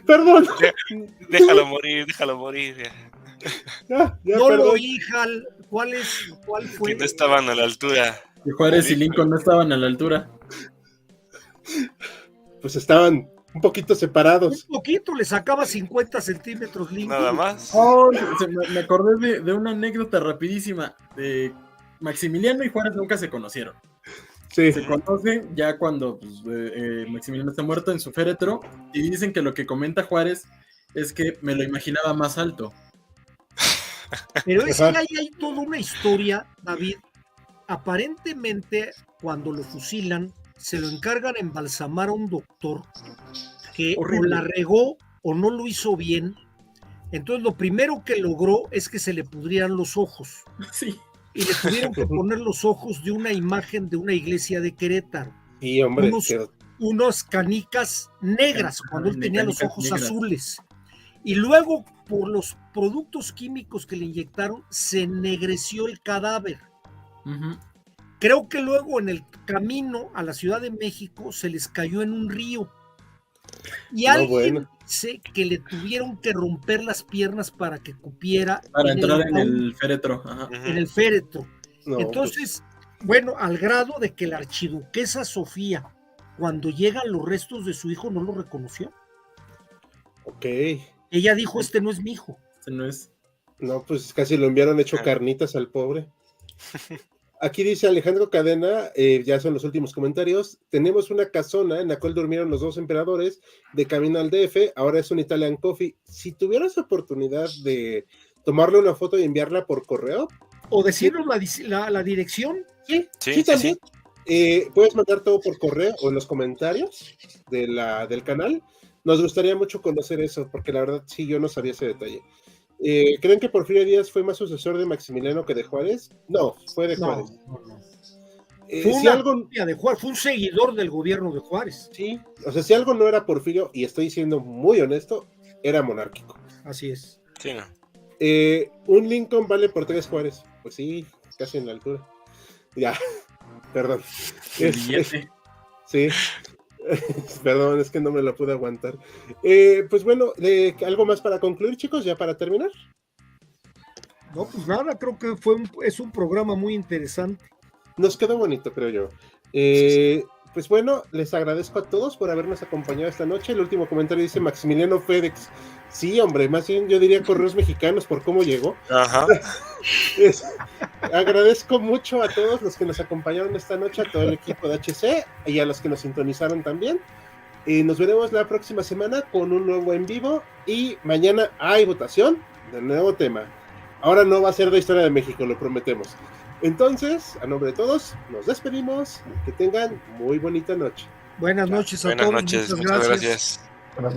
Perdón. Déjalo morir. Ya, No lo perdón. oí, Hal. ¿Cuál fue? Que no estaban a la altura. Y Juárez y Lincoln no estaban a la altura. Pues estaban un poquito separados. Un poquito, le sacaba 50 centímetros Lincoln. Nada más. Oh, me acordé de una anécdota rapidísima. Maximiliano y Juárez nunca se conocieron. Sí. Se conocen ya cuando pues, Maximiliano está muerto en su féretro y dicen que lo que comenta Juárez es que me lo imaginaba más alto. Pero es Ajá. que ahí hay toda una historia, David. Aparentemente, cuando lo fusilan, se lo encargan embalsamar a un doctor que Horrible. o la regó o no lo hizo bien. Entonces, lo primero que logró es que se le pudrieran los ojos. Sí. Y le tuvieron que poner los ojos de una imagen de una iglesia de Querétaro. Sí, hombre. Unas canicas negras, cuando él tenía los ojos negras. azules. Y luego, por los productos químicos que le inyectaron, se ennegreció el cadáver. Uh-huh. Creo que luego en el camino a la Ciudad de México se les cayó en un río. Y alguien dice que le tuvieron que romper las piernas para que cupiera. Para entrar en el féretro. Ajá. En el féretro. No, entonces, bueno, al grado de que la archiduquesa Sofía, cuando llegan los restos de su hijo, no lo reconoció. Ok. Ella dijo, este no es mi hijo. Este no es. No, pues casi lo enviaron hecho carnitas al pobre. Aquí dice Alejandro Cadena, ya son los últimos comentarios. Tenemos una casona en la cual durmieron los dos emperadores de camino al DF. Ahora es un Italian Coffee. Si tuvieras oportunidad de tomarle una foto y enviarla por correo. O decirnos la dirección. Sí, también. Puedes mandar todo por correo o en los comentarios del canal. Nos gustaría mucho conocer eso, porque la verdad sí, yo no sabía ese detalle. ¿Creen que Porfirio Díaz fue más sucesor de Maximiliano que de Juárez? No, fue de Juárez. No. Fue una copia de Juárez, fue un seguidor del gobierno de Juárez. Sí, o sea, si algo no era Porfirio, y estoy siendo muy honesto, era monárquico. Así es. Sí, no. Un Lincoln vale por 3 Juárez. Pues sí, casi en la altura. Ya, perdón. Sí. Perdón, es que no me lo pude aguantar. Pues bueno, ¿algo más para concluir, chicos? Ya para terminar. No, pues nada, creo que es un programa muy interesante. Nos quedó bonito, creo yo. Pues bueno, les agradezco a todos por habernos acompañado esta noche. El último comentario dice Maximiliano FedEx. Sí, hombre, más bien yo diría Correos Mexicanos por cómo llegó. Ajá. Agradezco mucho a todos los que nos acompañaron esta noche, a todo el equipo de HC y a los que nos sintonizaron también. Nos veremos la próxima semana con un nuevo en vivo y mañana hay votación del nuevo tema. Ahora no va a ser de Historia de México, lo prometemos. Entonces, a nombre de todos, nos despedimos. Que tengan muy bonita noche. Buenas noches a Buenas todos. noches, muchas gracias.